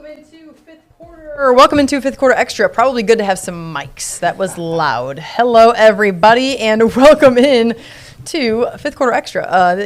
Welcome into fifth quarter extra. Probably good to have some mics. That was loud. Hello, everybody, and welcome in to fifth quarter extra.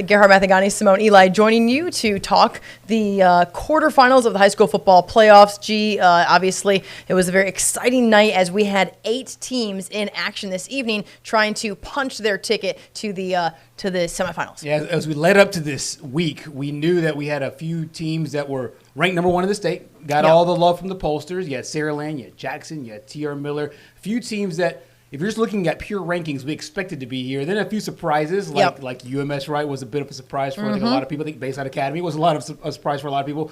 Gerhard, Mathangani, Simone, Eli joining you to talk the quarterfinals of the high school football playoffs. Obviously, it was a very exciting night as we had 8 teams in action this evening trying to punch their ticket to the semifinals. Yeah, as we led up to this week, we knew that we had a few teams that were ranked number 1 in the state, got all the love from the pollsters. You had Saraland, you had Jackson, you had T.R. Miller, a few teams that, if you're just looking at pure rankings, we expected to be here. Then a few surprises, like UMS Wright was a bit of a surprise for I think a lot of people. I think Bayside Academy was a surprise for a lot of people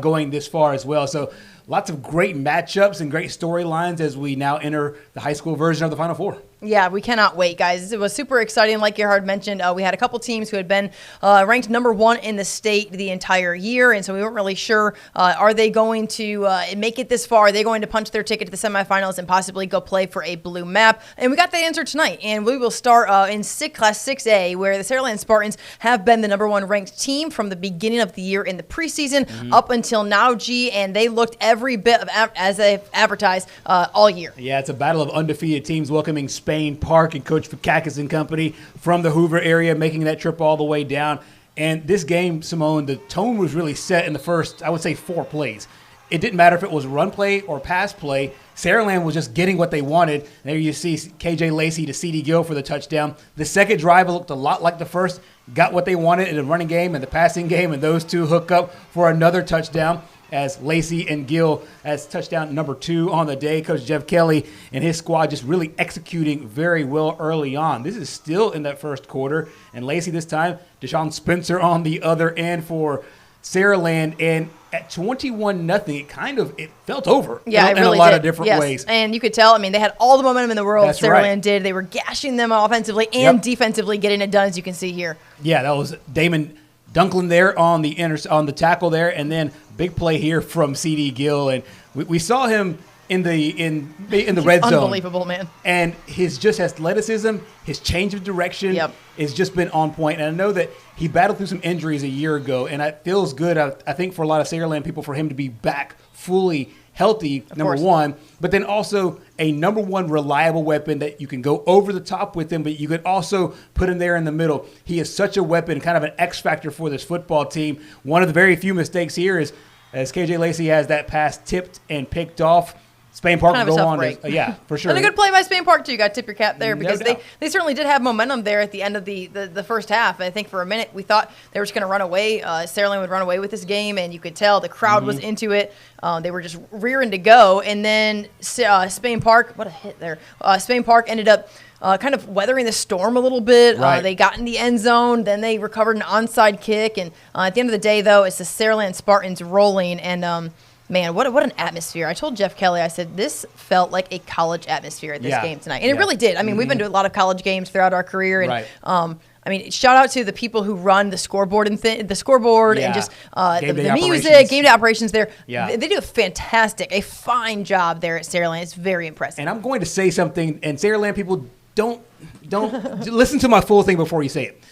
going this far as well. So lots of great matchups and great storylines as we now enter the high school version of the Final Four. Yeah, we cannot wait, guys. It was super exciting. Like Gerhard mentioned, we had a couple teams who had been ranked number 1 in the state the entire year, and so we weren't really sure, are they going to make it this far? Are they going to punch their ticket to the semifinals and possibly go play for a blue map? And we got the answer tonight, and we will start in Class 6A, where the Saraland Spartans have been the number 1 ranked team from the beginning of the year in the preseason up until now, and they looked every bit of as they've advertised all year. Yeah, it's a battle of undefeated teams welcoming Spain Park and Coach Fakakis and company from the Hoover area, making that trip all the way down. And this game, Simone, the tone was really set in the first, I would say, 4 plays. It didn't matter if it was run play or pass play. Saraland was just getting what they wanted. There you see KJ Lacey to CD Gill for the touchdown. The second drive looked a lot like the first, got what they wanted in the running game and the passing game, and those two hook up for another touchdown as Lacey and Gill as touchdown number 2 on the day. Coach Jeff Kelly and his squad just really executing very well early on. This is still in that first quarter, and Lacey this time, Deshaun Spencer on the other end for Saraland, and at 21-0, it felt over in a lot of different ways. And you could tell, I mean, they had all the momentum in the world. That's Saraland right. did. They were gashing them offensively and defensively, getting it done, as you can see here. Yeah, that was Damon Dunklin there on the tackle there, and then big play here from CD Gill, and we saw him in the red zone. Unbelievable, man. And his just athleticism, his change of direction has just been on point. And I know that he battled through some injuries a year ago, and it feels good, I think, for a lot of Saraland people, for him to be back fully healthy, number 1, but then also a number 1 reliable weapon that you can go over the top with him, but you could also put him there in the middle. He is such a weapon, kind of an X factor for this football team. One of the very few mistakes here is as KJ Lacey has that pass tipped and picked off. Spain Park kind will of go on. Yeah, for sure. And a good play by Spain Park, too. You got to tip your cap there because they certainly did have momentum there at the end of the first half. I think for a minute we thought they were just going to run away. Saraland would run away with this game, and you could tell the crowd was into it. They were just rearing to go. And then Spain Park, what a hit there. Spain Park ended up kind of weathering the storm a little bit. They got in the end zone. Then they recovered an onside kick. And at the end of the day, though, it's the Saraland Spartans rolling. And man, what an atmosphere. I told Jeff Kelly, I said, this felt like a college atmosphere at this game tonight. And it really did. I mean, we've been to a lot of college games throughout our career. And I mean, shout out to the people who run the scoreboard and and just the music, game day operations there. Yeah. They do a fine job there at Saraland. It's very impressive. And I'm going to say something, and Saraland people, don't listen to my full thing before you say it.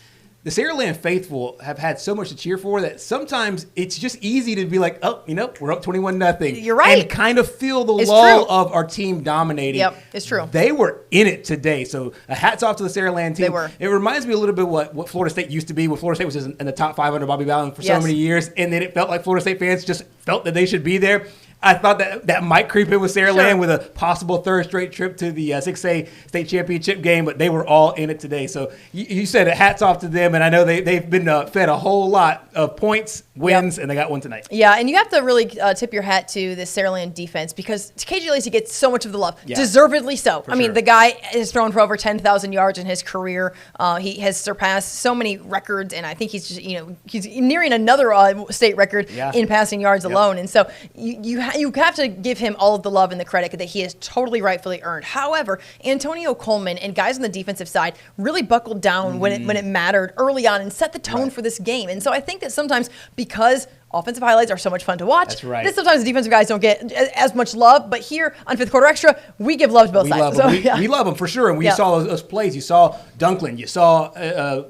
The Saraland faithful have had so much to cheer for that sometimes it's just easy to be like, we're up 21-0. You're right. And kind of feel the lull of our team dominating. Yep, it's true. They were in it today. So hats off to the Saraland team. They were. It reminds me a little bit what Florida State used to be, when Florida State was in the top 5 under Bobby Bowden for so many years. And then it felt like Florida State fans just felt that they should be there. I thought that might creep in with Saraland with a possible third straight trip to the 6A state championship game, but they were all in it today. So you said hats off to them, and I know they've been fed a whole lot of points, wins, and they got one tonight. Yeah, and you have to really tip your hat to the Saraland defense because KJ Lacey gets so much of the love, deservedly so. I mean, the guy has thrown for over 10,000 yards in his career. He has surpassed so many records, and I think he's just he's nearing another state record in passing yards alone. And so you have to give him all of the love and the credit that he has totally rightfully earned. However, Antonio Coleman and guys on the defensive side really buckled down when it mattered early on and set the tone for this game. And so I think that sometimes because offensive highlights are so much fun to watch. That's right. Sometimes the defensive guys don't get as much love, but here on Fifth Quarter Extra, we give love to both sides. We love them for sure, and we saw those plays. You saw Dunklin, you saw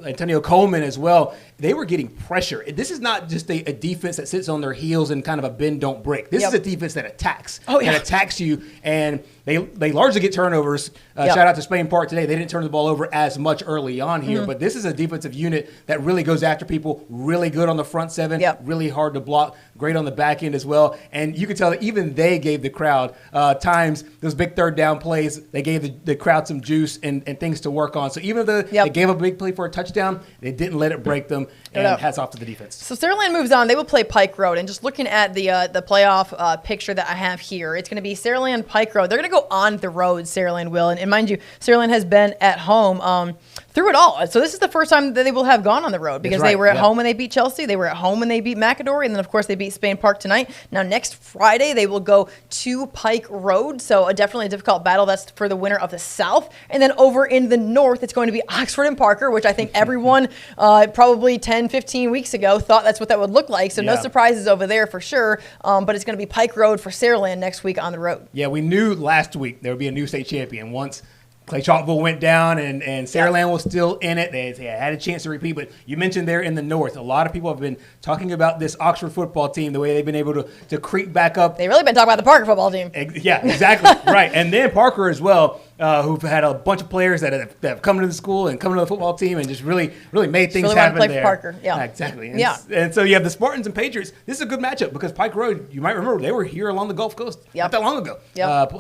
Antonio Coleman as well. they were getting pressure. This is not just a defense that sits on their heels and kind of a bend, don't break. This is a defense that attacks. That attacks you, and they largely get turnovers. Shout out to Spain Park today. They didn't turn the ball over as much early on here, but this is a defensive unit that really goes after people, really good on the front seven, really hard to block, great on the back end as well. And you can tell that even they gave the crowd times, those big third down plays, they gave the crowd some juice and things to work on. So even though they gave a big play for a touchdown, they didn't let it break them, and hats off to the defense. So Saraland moves on. They will play Pike Road. And just looking at the playoff picture that I have here, it's going to be Saraland, Pike Road. They're going to go on the road, Saraland will. And mind you, Saraland has been at home through it all. So this is the first time that they will have gone on the road because they were at home when they beat Chelsea. They were at home when they beat McAdory. And then, of course, they beat Spain Park tonight. Now, next Friday, they will go to Pike Road. So definitely a difficult battle. That's for the winner of the South. And then over in the North, it's going to be Oxford and Parker, which I think everyone probably 10, 15 weeks ago thought that's what that would look like. So no surprises over there for sure. But it's going to be Pike Road for Saraland next week on the road. Yeah, we knew last week there would be a new state champion once Clay Chalkville went down and Saraland was still in it. They had a chance to repeat, but you mentioned there in the North, a lot of people have been talking about this Oxford football team, the way they've been able to creep back up. They've really been talking about the Parker football team. Yeah, exactly. Right. And then Parker as well, who've had a bunch of players that have come into the school and come into the football team and just really made things happen there. Play for Parker. Yeah. Exactly. And so you have the Spartans and Patriots. This is a good matchup because Pike Road, you might remember, they were here along the Gulf Coast not that long ago.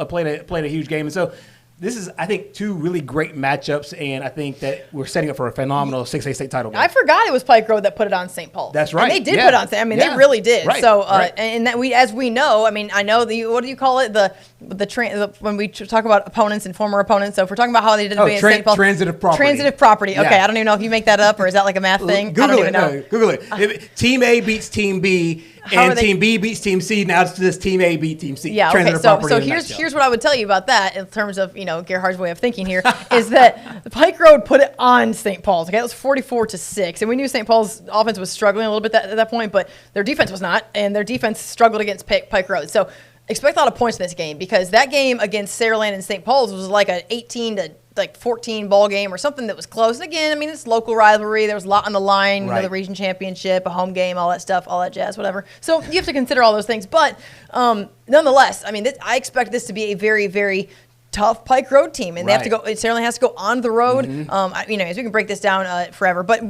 Played a huge game. And so this is, I think, two really great matchups, and I think that we're setting up for a phenomenal 6A state title game. I forgot it was Pike Road that put it on St. Paul. That's right. And they did put it on. I mean, they really did. Right. So, and that as we know, I mean, I know what do you call it? When we talk about opponents and former opponents. So if we're talking about how they did it in St. Paul. Transitive property. Transitive property. Okay, I don't even know if you make that up or is that like a math thing? Google I don't even know. Google it. Team A beats Team B. And Team B beats Team C. Now it's just Team A beat Team C. Yeah, okay. So here's what I would tell you about that in terms of, Gerhard's way of thinking here is that the Pike Road put it on St. Paul's. Okay, it was 44-6. And we knew St. Paul's offense was struggling a little bit at that point, but their defense was not. And their defense struggled against Pike Road. So expect a lot of points in this game because that game against Saraland and St. Paul's was like an 18-14 ball game or something that was close. And again, I mean, it's local rivalry. There was a lot on the line, the region championship, a home game, all that stuff, all that jazz, whatever. So you have to consider all those things. But nonetheless, I mean, I expect this to be a very, very tough Pike Road team, and they have to go. Saraland has to go on the road. As we can break this down forever, but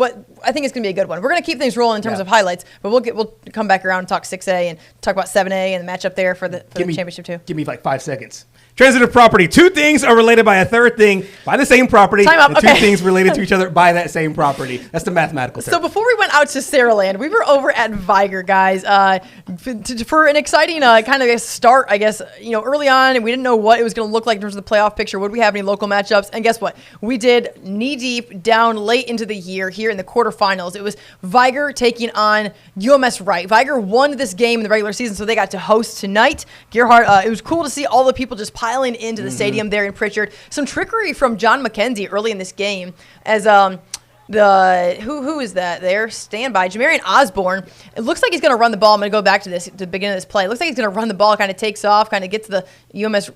I think it's going to be a good one. We're going to keep things rolling in terms of highlights, but we'll come back around and talk 6A and talk about 7A and the matchup there for the championship too. Give me like 5 seconds. Transitive property. Two things are related by a third thing by the same property. Time up. And two things related to each other by that same property. That's the mathematical term. So before we went out to Saraland, we were over at Viger, guys, for an exciting kind of a start, I guess. Early on, and we didn't know what it was going to look like in terms of the playoff picture. Would we have any local matchups? And guess what? We did knee-deep down late into the year here in the quarterfinals. It was Viger taking on UMS Wright. Viger won this game in the regular season, so they got to host tonight. Gerhard, it was cool to see all the people just piling into the stadium there in Pritchard. Some trickery from John McKenzie early in this game as who is that there? Standby. Jamarian Osborne. It looks like he's going to run the ball. I'm going to go back to the beginning of this play. It looks like he's going to run the ball, kind of takes off, kind of gets the UMS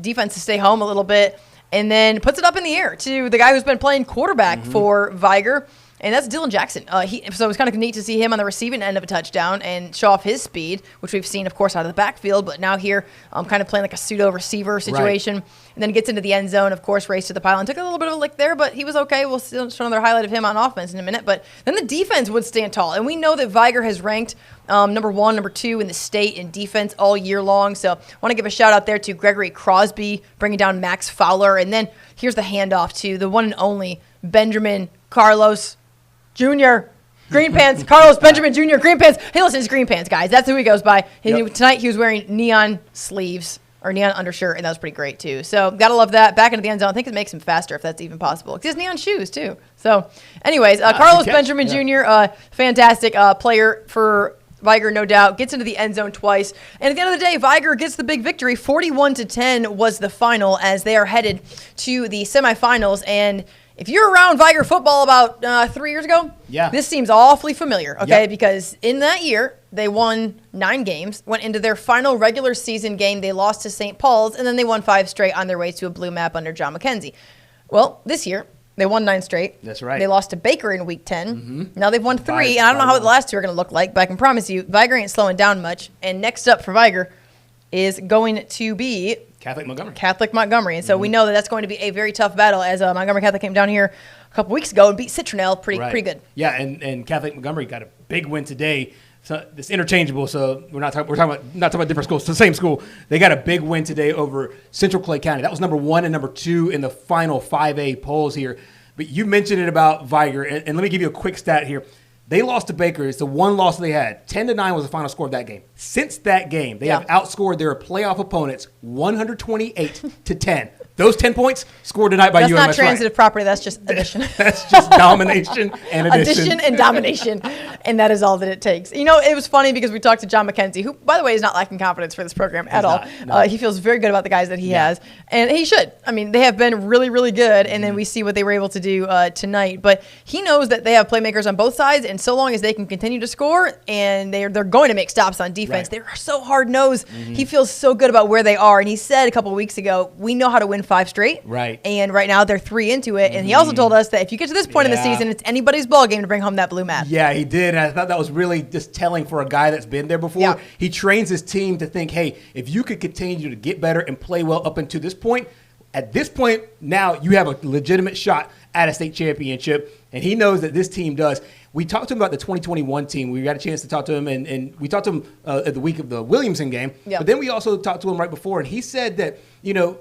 defense to stay home a little bit, and then puts it up in the air to the guy who's been playing quarterback for Viger. And that's Dylan Jackson. So it was kind of neat to see him on the receiving end of a touchdown and show off his speed, which we've seen, of course, out of the backfield. But now here, kind of playing like a pseudo-receiver situation. Right. And then gets into the end zone, of course, raced to the pylon. Took a little bit of a lick there, but he was okay. We'll show another highlight of him on offense in a minute. But then the defense would stand tall. And we know that Viger has ranked number 1, number 2 in the state in defense all year long. So I want to give a shout-out there to Gregory Crosby, bringing down Max Fowler. And then here's the handoff to the one and only Benjamin Carlos Jr. Green Pants, Carlos Benjamin Jr. Green Pants. Hey, listen, it's Green Pants, guys. That's who he goes by. Tonight he was wearing neon sleeves or neon undershirt, and that was pretty great too. So gotta love that. Back into the end zone. I think it makes him faster if that's even possible. He has neon shoes too. So, anyways, Carlos Benjamin Jr. Fantastic player for Viger, no doubt, gets into the end zone twice. And at the end of the day, Viger gets the big victory. 41-10 was the final as they are headed to the semifinals. And if you're around Viger football about 3 years ago, this seems awfully familiar, okay? Because in that year, they won 9 games, went into their final regular season game. They lost to St. Paul's, and then they won 5 straight on their way to a blue map under John McKenzie. Well, this year, They won 9 straight. That's right. They lost to Baker in week 10. Now they've won 3, and I don't know how the last 2 are going to look like, but I can promise you, Viger ain't slowing down much. And next up for Viger is going to be Catholic Montgomery. And so we know that that's going to be a very tough battle, as Montgomery Catholic came down here a couple weeks ago and beat Citronelle pretty good. Yeah, and Catholic Montgomery got a big win today. So it's interchangeable, so we're not talking about different schools. It's the same school. They got a big win today over Central Clay County. That was number 1 and number 2 in the final 5A polls here. But you mentioned it about Viger, and let me give you a quick stat here. They lost to Baker. It's the one loss they had. 10-9 was the final score of that game. Since that game, they have outscored their playoff opponents 128-10. Those 10 points scored tonight by UMS. That's not transitive property. That's just addition. That's just domination and addition. Addition and domination. And that is all that it takes. You know, it was funny because we talked to John McKenzie, who, by the way, is not lacking confidence for this program at all. No. He feels very good about the guys that he has. And he should. I mean, they have been really, really good. And then we see what they were able to do tonight. But he knows that they have playmakers on both sides. And so long as they can continue to score and they're going to make stops on defense, they're so hard-nosed. He feels so good about where they are. And he said a couple of weeks ago, we know how to win 5 straight. Right. And right now they're 3 into it. And he also told us that if you get to this point in the season, it's anybody's ball game to bring home that blue mat. Yeah, he did. And I thought that was really just telling for a guy that's been there before. Yeah. He trains his team to think, hey, if you could continue to get better and play well up until this point, at this point, now you have a legitimate shot at a state championship. And he knows that this team does. We talked to him about the 2021 team. We got a chance to talk to him, and we talked to him at the week of the Williamson game. Yep. But then we also talked to him right before, and he said that,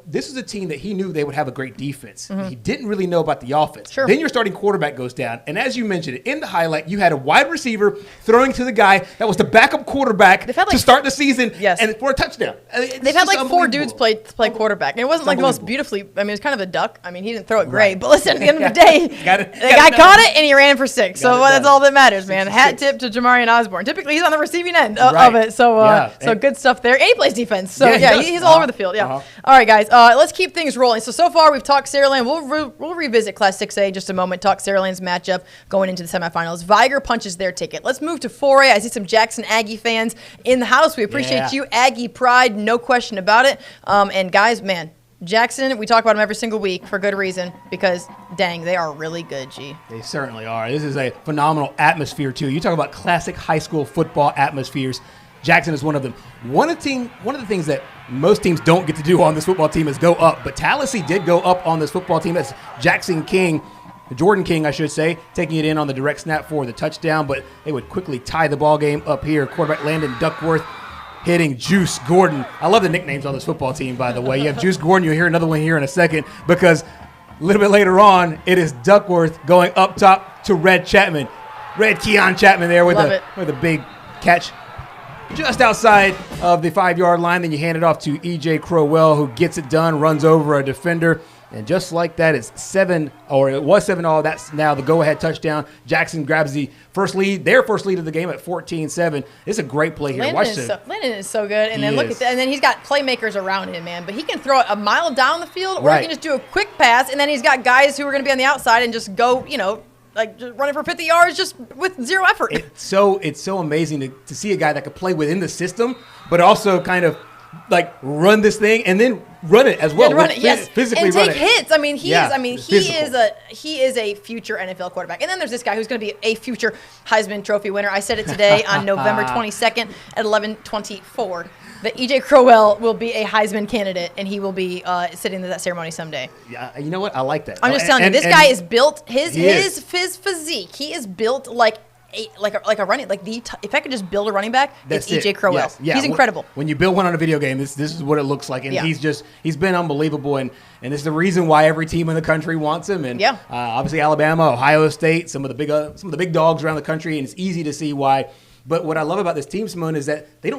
this is a team that he knew they would have a great defense. He didn't really know about the offense. Sure. Then your starting quarterback goes down. And as you mentioned, in the highlight, you had a wide receiver throwing to the guy that was the backup quarterback to start the season and for a touchdown. They've had like 4 dudes play quarterback. And it wasn't like the most beautifully, I mean, it was kind of a duck. I mean, he didn't throw it great. But listen, at the end of the day, the guy caught it and he ran for 6. So that's all that matters, man. Hat tip to Jamarian Osborne. Typically, he's on the receiving end of it. So so good stuff there. And he plays defense. So he's all over the field. Yeah. All right, guys. Let's keep things rolling. So far we've talked Saraland. We'll revisit Class 6A in just a moment. Talk Saraland's matchup going into the semifinals. Viger punches their ticket. Let's move to 4A. I see some Jackson Aggie fans in the house. We appreciate you. Aggie pride, no question about it. And guys, man, Jackson, we talk about them every single week for good reason because, dang, they are really good, G. They certainly are. This is a phenomenal atmosphere, too. You talk about classic high school football atmospheres. Jackson is one of them. One of the things that most teams don't get to do on this football team is go up, but Tallahassee did go up on this football team. That's Jordan King, I should say, taking it in on the direct snap for the touchdown, but they would quickly tie the ball game up here. Quarterback Landon Duckworth hitting Juice Gordon. I love the nicknames on this football team, by the way. You have Juice Gordon. You'll hear another one here in a second because a little bit later on, it is Duckworth going up top to Red Chapman. Red Keon Chapman there with a big catch just outside of the 5-yard line. Then you hand it off to E.J. Crowell, who gets it done, runs over a defender. And just like that, it was 7-all. That's now the go-ahead touchdown. Jackson grabs their first lead of the game at 14-7. It's a great play here. Landon is so good. And then look at that. And then he's got playmakers around him, man. But he can throw it a mile down the field, or he can just do a quick pass. And then he's got guys who are going to be on the outside and just go, like just running for 50 yards just with zero effort. It's so amazing to see a guy that could play within the system, but also kind of like run this thing and then run it as well. Physically and run take it. hits. I mean, he is a future NFL quarterback. And then there's this guy who's going to be a future Heisman Trophy winner. I said it today on November 22nd at 11:24. That E.J. Crowell will be a Heisman candidate, and he will be sitting at that ceremony someday. Yeah, you know what? I like that. I'm just telling you, this guy is built. His physique. He is built like a running if I could just build a running back, it's E.J. Crowell. Yes. Yeah. He's incredible. When you build one on a video game, this is what it looks like, and he's been unbelievable, and it's the reason why every team in the country wants him. And obviously Alabama, Ohio State, some of the big dogs around the country, and it's easy to see why. But what I love about this team, Simone, is that they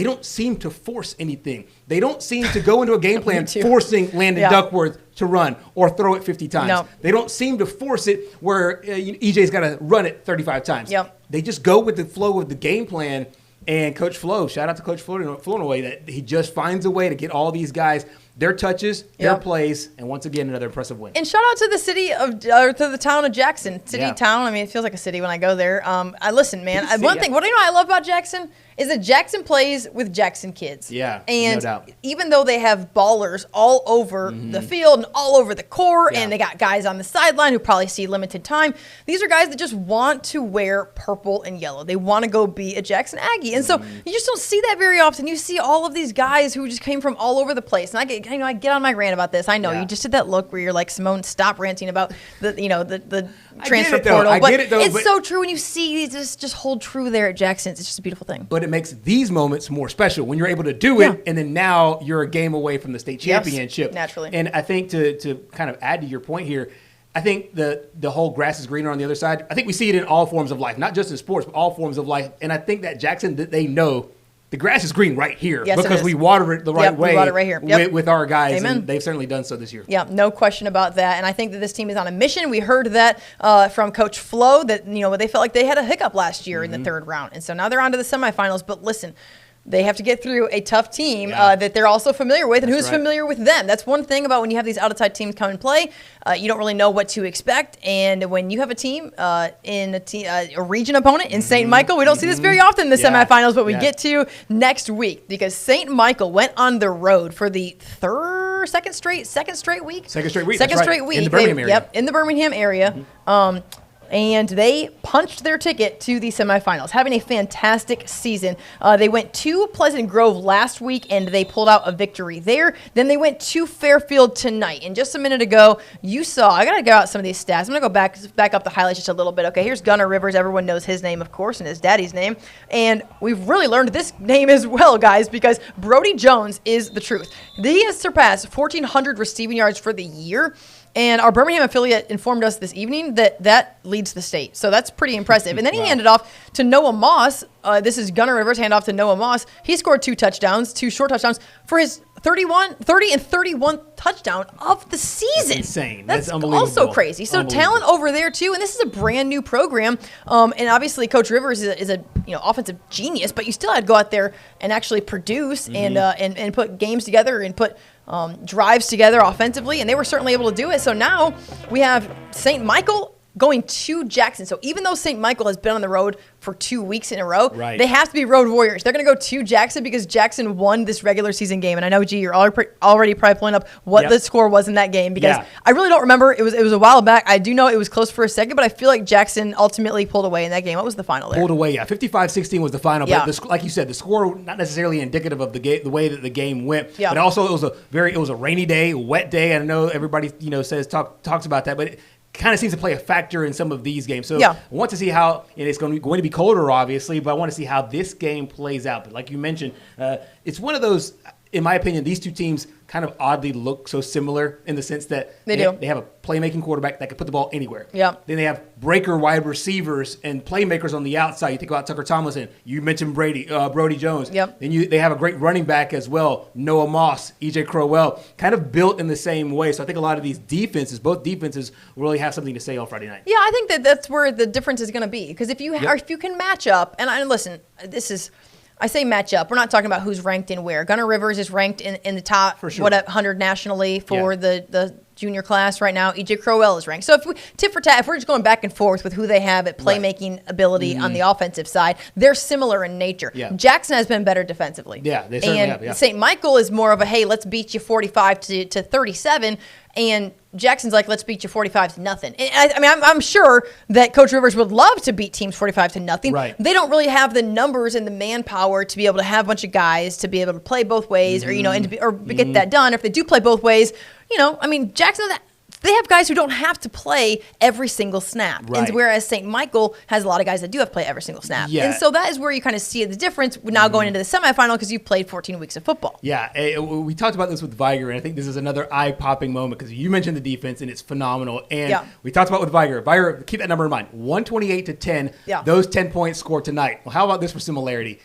don't seem to force anything. They don't seem to go into a game plan forcing Landon Duckworth to run or throw it 50 times. No. They don't seem to force it where EJ's got to run it 35 times. Yep. They just go with the flow of the game plan. And Coach Flo, shout out to Coach Flownaway, that he just finds a way to get all these guys their touches, their plays, and once again, another impressive win. And shout out to the to the town of Jackson. Town. I mean, it feels like a city when I go there. What do you know I love about Jackson? is that Jackson plays with Jackson kids. Yeah, and no doubt. even though they have ballers all over the field and all over the court, and they got guys on the sideline who probably see limited time, these are guys that just want to wear purple and yellow. They want to go be a Jackson Aggie. And so you just don't see that very often. You see all of these guys who just came from all over the place. And I get on my rant about this. I know you just did that look where you're like, Simone, stop ranting about the transfer portal. It's so true when you see this just hold true there at Jackson. It's just a beautiful thing. But it makes these moments more special when you're able to do it, and then now you're a game away from the state championship. Naturally. And I think to kind of add to your point here, I think the whole grass is greener on the other side. I think we see it in all forms of life, not just in sports, but all forms of life. And I think that Jackson, that they know the grass is green right here because we water it the right way. We water it right here. With our guys. Amen. And they've certainly done so this year. Yeah, no question about that. And I think that this team is on a mission. We heard that from Coach Flo that they felt like they had a hiccup last year in the third round. And so now they're on to the semifinals. But listen, they have to get through a tough team that they're also familiar with, and who's familiar with them. That's one thing about when you have these out-of-side teams come and play. You don't really know what to expect. And when you have a team in a region opponent in St. Michael, we don't see this very often in the semifinals, but we get to next week because St. Michael went on the road for the second straight week. Second straight week. In the Birmingham area. Yep, in the Birmingham area. And they punched their ticket to the semifinals, having a fantastic season. They went to Pleasant Grove last week, and they pulled out a victory there. Then they went to Fairfield tonight. And just a minute ago, you saw, I got to go out some of these stats. I'm going to go back up the highlights just a little bit. Okay, here's Gunnar Rivers. Everyone knows his name, of course, and his daddy's name. And we've really learned this name as well, guys, because Brody Jones is the truth. He has surpassed 1,400 receiving yards for the year. And our Birmingham affiliate informed us this evening that leads the state. So that's pretty impressive. And then he handed off to Noah Moss. This is Gunnar Rivers, handoff to Noah Moss. He scored 2 short touchdowns for his 30 and 31 touchdown of the season. That's insane. That's unbelievable. Also crazy. So talent over there too, and this is a brand new program. And obviously Coach Rivers is a offensive genius, but you still had to go out there and actually produce and put games together and put drives together offensively, and they were certainly able to do it. So now we have St. Michael going to Jackson. So even though St. Michael has been on the road for 2 weeks in a row, they have to be road warriors. They're going to go to Jackson because Jackson won this regular season game. And I know, G, you're already probably pulling up what the score was in that game because I really don't remember. It was a while back. I do know it was close for a second, but I feel like Jackson ultimately pulled away in that game. What was the final there? Pulled away, 55-16 was the final. But like you said, the score not necessarily indicative of the way that the game went. But also it was a rainy day, wet day. And I know everybody talks about that, but kind of seems to play a factor in some of these games. So I want to see how it's going to be colder, obviously, but I want to see how this game plays out. But like you mentioned, it's one of those, in my opinion, these two teams kind of oddly look so similar in the sense that they have a playmaking quarterback that can put the ball anywhere. Then they have breaker wide receivers and playmakers on the outside. You think about Tucker Tomlinson. You mentioned Brody Jones. Then they have a great running back as well, Noah Moss, E.J. Crowell, kind of built in the same way. So I think a lot of these both defenses really have something to say on Friday night. Yeah, I think that's where the difference is going to be. Because if you can match up, and listen, I say match up. We're not talking about who's ranked in where. Gunnar Rivers is ranked in the top 100 nationally for the junior class right now. E.J. Crowell is ranked. So if we tit for tat, if we're just going back and forth with who they have at playmaking ability on the offensive side, they're similar in nature. Jackson has been better defensively. They certainly have. And St. Michael is more of a, hey, let's beat you 45 to 37. And Jackson's like, let's beat you 45-0. I'm sure that Coach Rivers would love to beat teams 45-0. They don't really have the numbers and the manpower to be able to have a bunch of guys to be able to play both ways, or get that done. If they do play both ways, Jackson, they have guys who don't have to play every single snap. And whereas St. Michael has a lot of guys that do have to play every single snap. And so that is where you kind of see the difference now going into the semifinal because you've played 14 weeks of football. We talked about this with Viger, and I think this is another eye-popping moment because you mentioned the defense, and it's phenomenal. And we talked about with Viger. Viger, keep that number in mind, 128-10. Those 10 points scored tonight. Well, how about this for similarity?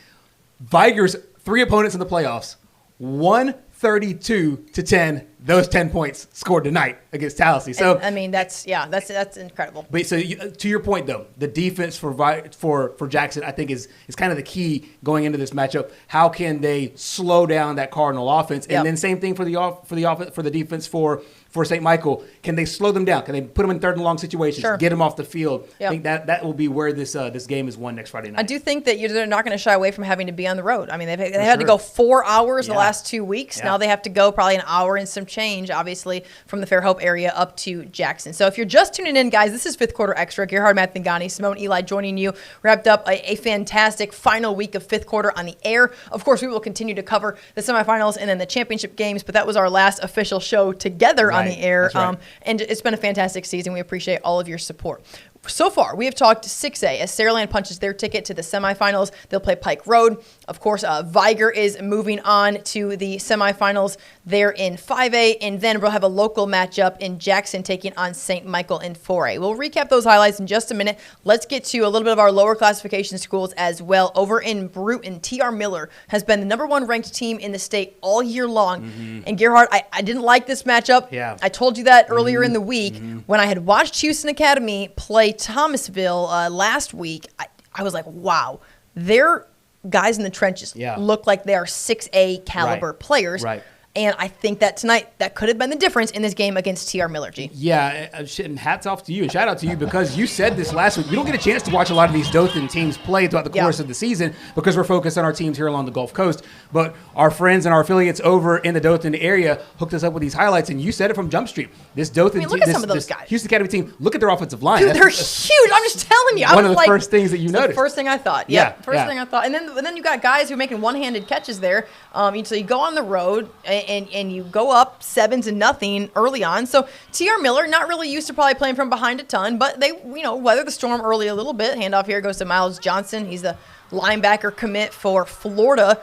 Viger's 3 opponents in the playoffs, 132-10 those 10 points scored tonight against Tallahassee. So I mean, that's incredible. But so to your point though, the defense for Jackson, I think is kind of the key going into this matchup. How can they slow down that Cardinal offense? And then same thing for the defense for St. Michael. Can they slow them down? Can they put them in third and long situations? Sure. Get them off the field? I think that will be where this game is won next Friday night. I do think that they're not going to shy away from having to be on the road. I mean, they had to go 4 hours the last 2 weeks. Now they have to go probably an hour and some change, obviously, from the Fairhope area up to Jackson. So if you're just tuning in, guys, this is Fifth Quarter Extra. Gerhard, Mathangani, Simone, Eli joining you. Wrapped up a fantastic final week of fifth quarter on the air. Of course, we will continue to cover the semifinals and then the championship games, but that was our last official show together on the air. That's right. And it's been a fantastic season. We appreciate all of your support. So far, we have talked 6A as Saraland punches their ticket to the semifinals. They'll play Pike Road. Of course, Viger is moving on to the semifinals there in 5A, and then we'll have a local matchup in Jackson taking on St. Michael in 4A. We'll recap those highlights in just a minute. Let's get to a little bit of our lower classification schools as well. Over in Bruton, T.R. Miller has been the number 1 ranked team in the state all year long. Mm-hmm. And Gerhard, I didn't like this matchup. Yeah. I told you that earlier in the week when I had watched Houston Academy play Thomasville last week. I was like, wow, their guys in the trenches look like they are 6A caliber players. Right. And I think that tonight, that could have been the difference in this game against T.R. Miller, G. Yeah, and hats off to you and shout out to you because you said this last week. We don't get a chance to watch a lot of these Dothan teams play throughout the course of the season because we're focused on our teams here along the Gulf Coast. But our friends and our affiliates over in the Dothan area hooked us up with these highlights, and you said it from Jump Street. This Dothan team, look at some of those guys. Houston Academy team, look at their offensive line. Dude, they're huge. I'm just telling you. One of the first things that you noticed. The first thing I thought. First thing I thought. And then you got guys who are making one-handed catches there. So you go on the road and you go up 7-0 early on. So T.R. Miller, not really used to probably playing from behind a ton, but they, weather the storm early a little bit. Handoff here goes to Miles Johnson. He's the linebacker commit for Florida.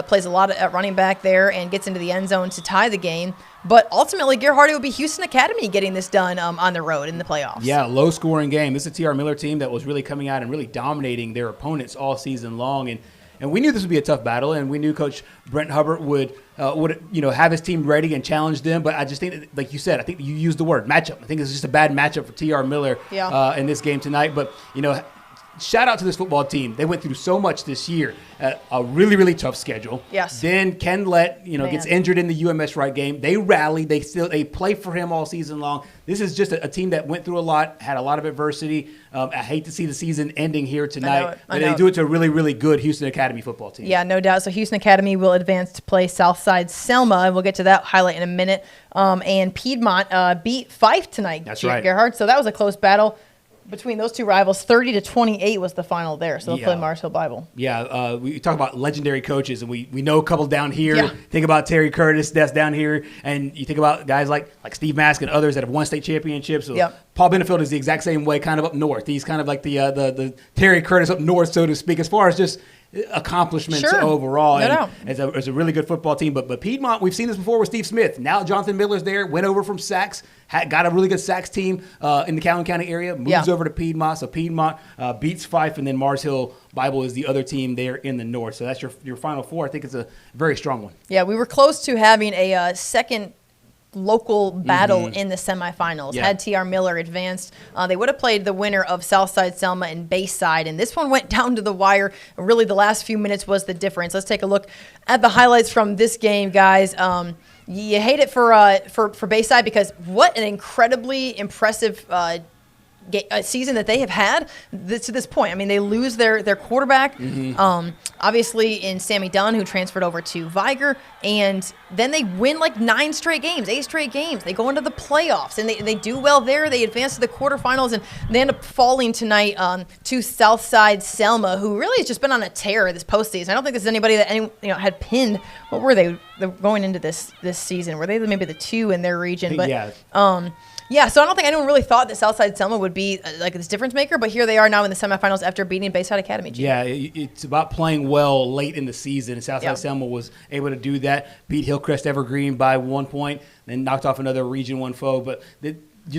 Plays a lot at running back there and gets into the end zone to tie the game. But ultimately, Gerhard, it would be Houston Academy getting this done on the road in the playoffs. Yeah, low-scoring game. This is a T.R. Miller team that was really coming out and really dominating their opponents all season long. And we knew this would be a tough battle, and we knew Coach Brent Hubbard would have his team ready and challenge them. But I just think, that, like you said, I think you used the word matchup. I think it's just a bad matchup for T.R. Miller in this game tonight. But, shout out to this football team. They went through so much this year. A really, really tough schedule. Yes. Then Ken Lett, gets injured in the UMS Wright game. They rally. They play for him all season long. This is just a team that went through a lot, had a lot of adversity. I hate to see the season ending here tonight. But they do it to a really, really good Houston Academy football team. Yeah, no doubt. So Houston Academy will advance to play Southside Selma, and we'll get to that highlight in a minute. And Piedmont beat Fife tonight. That's right, Gerhard. So that was a close battle between those two rivals. 30-28 was the final there. So they'll play Mars Hill Bible. Yeah, we talk about legendary coaches, and we know a couple down here. Yeah. Think about Terry Curtis, that's down here, and you think about guys like Steve Mask and others that have won state championships. So Paul Benefield is the exact same way, kind of up north. He's kind of like the Terry Curtis up north, so to speak, as far as just accomplishments overall. No doubt. It's a really good football team. But Piedmont, we've seen this before with Steve Smith. Now Jonathan Miller's there, went over from Sachs, got a really good Sachs team in the Calhoun County area, moves over to Piedmont. So Piedmont beats Fife, and then Mars Hill Bible is the other team there in the north. So that's your Final Four. I think it's a very strong one. Yeah, we were close to having a second local battle in the semifinals. Had T.R. Miller advanced, they would have played the winner of Southside Selma and Bayside, and this one went down to the wire. Really, the last few minutes was the difference. Let's take a look at the highlights from this game, guys. You hate it for Bayside because what an incredibly impressive season that they have had to this point. I mean, they lose their quarterback, obviously in Sammy Dunn, who transferred over to Viger, and then they win 8 straight games. They go into the playoffs, and they do well there. They advance to the quarterfinals, and they end up falling tonight to Southside Selma, who really has just been on a tear this postseason. I don't think there's anybody that had pinned. What were they going into this season? Were they maybe the 2 in their region? But so I don't think anyone really thought that Southside Selma would be this difference maker, but here they are now in the semifinals after beating Bayside Academy. Yeah, it's about playing well late in the season. Southside Selma was able to do that, beat Hillcrest Evergreen by 1 point, then knocked off another Region 1 foe. But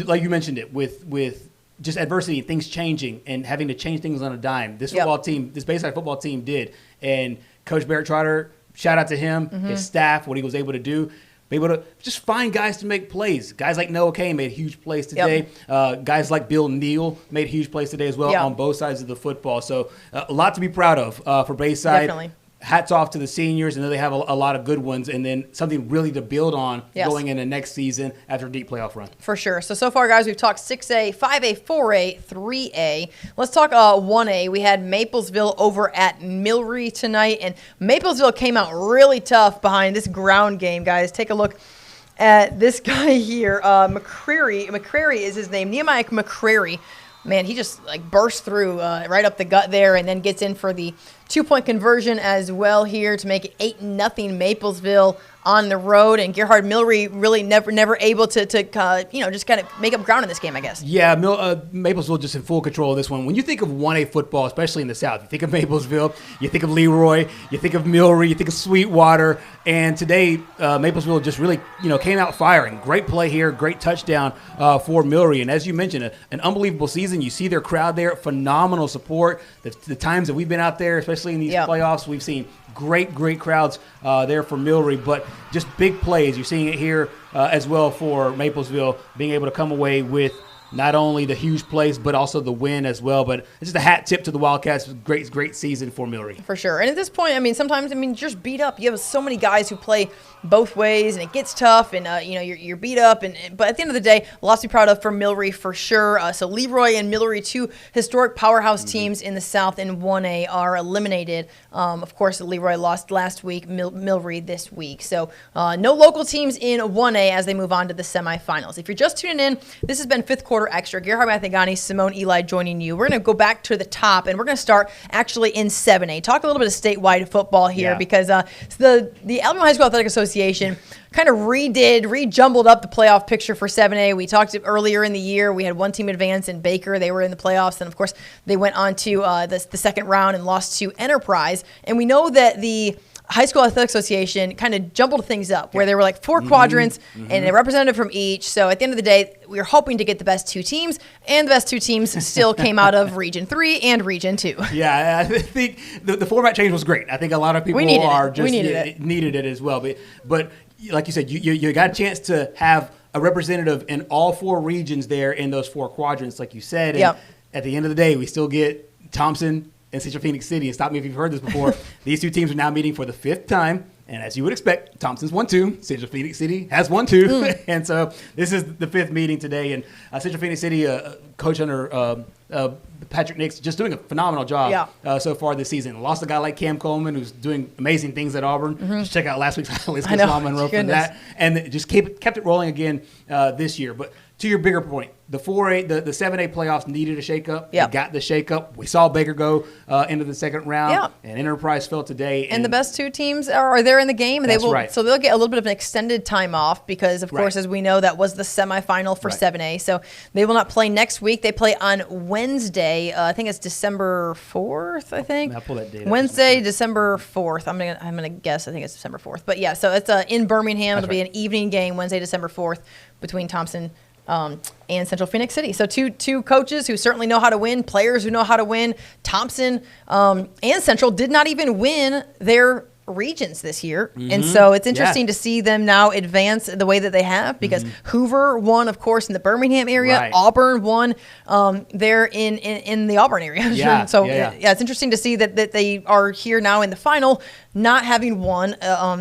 like you mentioned it, with just adversity, things changing, and having to change things on a dime, this football team, this Bayside football team did. And Coach Barrett Trotter, shout out to him, his staff, what he was able to do. be able to just find guys to make plays. Guys like Noah Kane made huge plays today. Guys like Bill Neal made huge plays today as well on both sides of the football. So a lot to be proud of for Bayside. Definitely. Hats off to the seniors. I know they have a lot of good ones, and then something really to build on going into next season after a deep playoff run. For sure. So far, guys, we've talked 6A, 5A, 4A, 3A. Let's talk 1A. We had Maplesville over at Milry tonight, and Maplesville came out really tough behind this ground game, guys. Take a look at this guy here. McCrary is his name. Nehemiah McCrary. Man, he just burst through right up the gut there and then gets in for the 2-point conversion as well here to make it 8-0 Maplesville on the road. And Gerhard Milry really never able to just kind of make up ground in this game, I guess. Yeah, Maplesville just in full control of this one. When you think of 1A football, especially in the South, you think of Maplesville, you think of Leroy, you think of Milry, you think of Sweetwater. And today, Maplesville just really came out firing. Great play here, great touchdown for Milry. And as you mentioned, an unbelievable season. You see their crowd there, phenomenal support. The times that we've been out there, especially in these playoffs, we've seen great crowds there for Milry, but just big plays. You're seeing it here as well for Maplesville, being able to come away with not only the huge plays, but also the win as well. But it's just a hat tip to the Wildcats. Great season for Milry. For sure. And at this point, sometimes, you're just beat up. You have so many guys who play both ways, and it gets tough, and you're beat up. But at the end of the day, lots to be proud of for Milry for sure. So Leroy and Milry, two historic powerhouse teams in the South in 1A, are eliminated. Of course, Leroy lost last week, Milry this week. So no local teams in 1A as they move on to the semifinals. If you're just tuning in, this has been Fifth Quarter Extra. Gerhard, Mathangani, Simone, Eli joining you. We're going to go back to the top, and we're going to start actually in 7A. Talk a little bit of statewide football here because the Alabama High School Athletic Association kind of rejumbled up the playoff picture for 7A. We talked earlier in the year. We had one team advance in Baker. They were in the playoffs, and of course, they went on to the second round and lost to Enterprise. And we know that the High School Athletic Association kind of jumbled things up where there were four quadrants and a representative from each. So at the end of the day, we were hoping to get the best two teams, and the best two teams still came out of Region 3 and Region 2. Yeah, I think the format change was great. I think a lot of people needed it as well. But like you said, you got a chance to have a representative in all four regions there in those four quadrants, like you said. And at the end of the day, we still get Thompson and Central Phoenix City. And stop me if you've heard this before. These two teams are now meeting for the fifth time. And as you would expect, Thompson's won 2. Central Phoenix City has won 2. And so this is the fifth meeting today. And Central Phoenix City, coach under Patrick Nix, just doing a phenomenal job so far this season. Lost a guy like Cam Coleman, who's doing amazing things at Auburn. Just check out last week's highlights with Monroe for that. And just kept it rolling again this year. But to your bigger point, the 4A, the 7A playoffs needed a shakeup. They got the shakeup. We saw Baker go into the second round, and Enterprise fell today. And the best two teams are there in the game. That's right. So they'll get a little bit of an extended time off because, of course, as we know, that was the semifinal for 7A. So they will not play next week. They play on Wednesday. I think it's December 4th, I think. I'll pull that date Wednesday, December 4th. I'm gonna guess. I think it's December 4th. But, yeah, so it's in Birmingham. It'll be an evening game, Wednesday, December 4th, between Thompson and Central Phoenix City. So two coaches who certainly know how to win, players who know how to win. Thompson and Central did not even win their regions this year. And so it's interesting to see them now advance the way that they have because Hoover won, of course, in the Birmingham area. Auburn won there in the Auburn area. It's interesting to see that they are here now in the final, not having won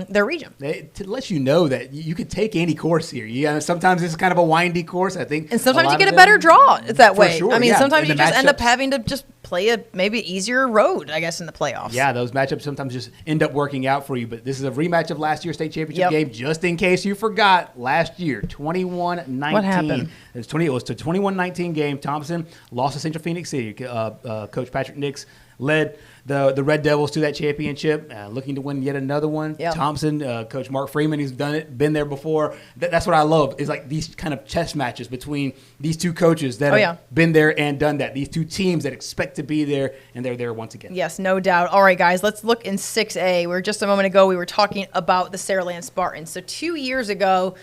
their region. To let you know that you could take any course here. Sometimes it's kind of a windy course, I think. And sometimes you get a better draw that way. Sure, sometimes you just end up having to just play a maybe easier road, I guess, in the playoffs. Yeah, those matchups sometimes just end up working out for you. But this is a rematch of last year's state championship game, just in case you forgot. Last year, 21-19. What happened? It was a 21-19 game. Thompson lost to Central Phoenix City. Coach Patrick Nix led the Red Devils to that championship, looking to win yet another one. Thompson, Coach Mark Freeman, who's done it, been there before. That's what I love, is like these kind of chess matches between these two coaches that have been there and done that. These two teams that expect to be there, and they're there once again. Yes, no doubt. All right, guys, let's look in 6A. Just a moment ago, we were talking about the Saraland Spartans. So 2 years ago,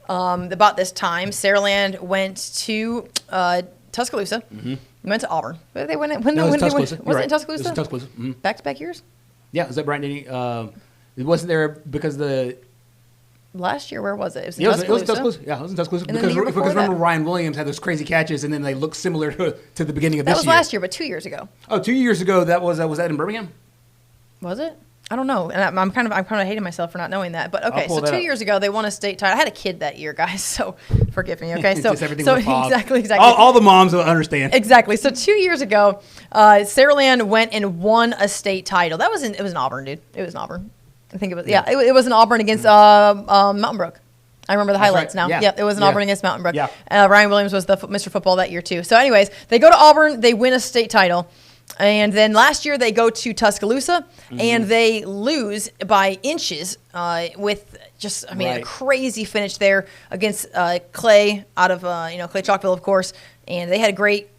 about this time, Saraland went to Tuscaloosa. Went to Auburn. They went. It was Tuscaloosa. Was it in Tuscaloosa? It was Tuscaloosa. Back-to-back years? Yeah, was that Brian Denny? It wasn't there because last year, where was it? It was in Tuscaloosa. Yeah, it was in Tuscaloosa. Because remember Ryan Williams had those crazy catches, and then they looked similar to the beginning of this year. That was last year, but 2 years ago. Oh, 2 years ago, was that in Birmingham? Was it? I don't know, and I'm kind of hating myself for not knowing that. But okay, so 2 years ago they won a state title. I had a kid that year, guys, so forgive me. Okay, so exactly. All the moms will understand. Exactly. So 2 years ago, Saraland went and won a state title. It was in Auburn, dude. It was in Auburn. I think it was. Yeah, it was in Auburn against Mountain Brook. I remember the highlights now. Yeah, it was in Auburn against Mountain Brook. Yeah. Ryan Williams was the Mr. Football that year too. So anyways, they go to Auburn, they win a state title. And then last year they go to Tuscaloosa and they lose by inches with just, a crazy finish there against Clay out of, Clay Chalkville, of course. And they had a great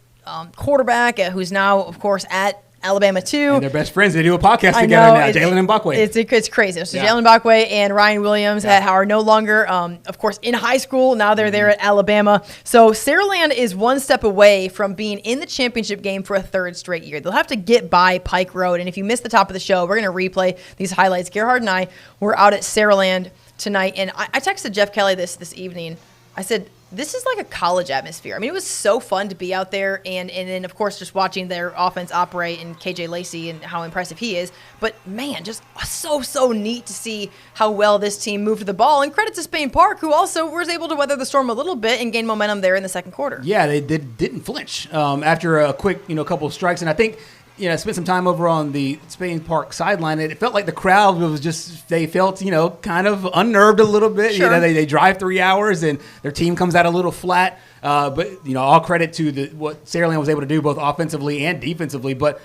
quarterback who's now, of course, at Alabama too. And they're best friends. They do a podcast together now, Jalen Mbakwe. It's crazy. So Jalen Mbakwe and Ryan Williams are no longer, of course, in high school. Now they're there at Alabama. So Saraland is one step away from being in the championship game for a third straight year. They'll have to get by Pike Road. And if you missed the top of the show, we're going to replay these highlights. Gerhard and I were out at Saraland tonight. And I texted Jeff Kelly this evening. I said, this is like a college atmosphere. I mean, it was so fun to be out there, and then, of course, just watching their offense operate and KJ Lacey and how impressive he is. But, man, just so neat to see how well this team moved the ball. And credit to Spain Park, who also was able to weather the storm a little bit and gain momentum there in the second quarter. Yeah, they didn't flinch after a quick, couple of strikes. And I think, I spent some time over on the Spain Park sideline. It felt like the crowd was just, they felt, kind of unnerved a little bit. Sure. They drive 3 hours and their team comes out a little flat. But, all credit to what Saraland was able to do both offensively and defensively. But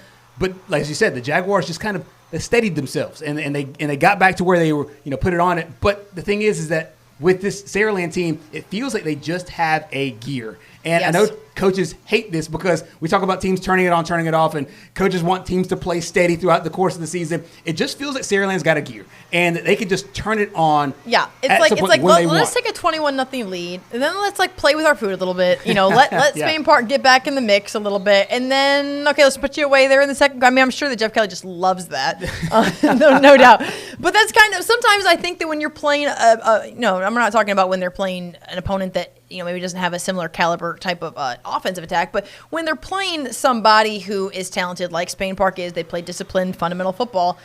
like you said, the Jaguars just kind of they steadied themselves and they got back to where they were, put it on it. But the thing is that with this Saraland team, it feels like they just have a gear. And I know coaches hate this because we talk about teams turning it on, turning it off, and coaches want teams to play steady throughout the course of the season. It just feels like Saraland's got a gear, and they can just turn it on. Yeah, it's like let's take a 21-0 lead, and then let's play with our food a little bit. Let Spain Park get back in the mix a little bit, and then let's put you away there in the second. I mean, I'm sure that Jeff Kelly just loves that, no doubt. But that's kind of sometimes I think that when you're playing, I'm not talking about when they're playing an opponent that maybe doesn't have a similar caliber type of offensive attack, but when they're playing somebody who is talented like Spain Park is, they play disciplined, fundamental football.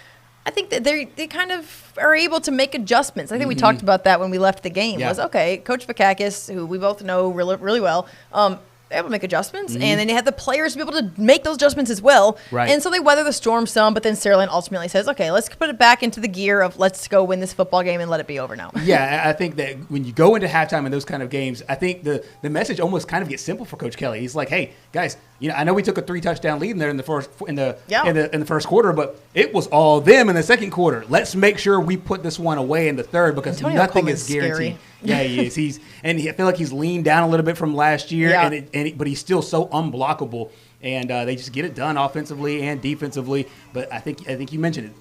I think that they kind of are able to make adjustments. I think we talked about that when we left the game. Was okay, Coach Vakakis, who we both know really, really well, they're able to make adjustments, and then they have the players to be able to make those adjustments as well. Right. And so they weather the storm some, but then Saraland ultimately says, okay, let's put it back into the gear of let's go win this football game and let it be over now. Yeah, I think that when you go into halftime in those kind of games, I think the message almost kind of gets simple for Coach Kelly. He's like, hey, guys, I know we took a 3-touchdown lead in there in the first quarter, but it was all them in the second quarter. Let's make sure we put this one away in the third because Antonio nothing Coleman's is guaranteed. Scary. Yeah, he is. I feel like he's leaned down a little bit from last year, but he's still so unblockable. And they just get it done offensively and defensively. But I think you mentioned it.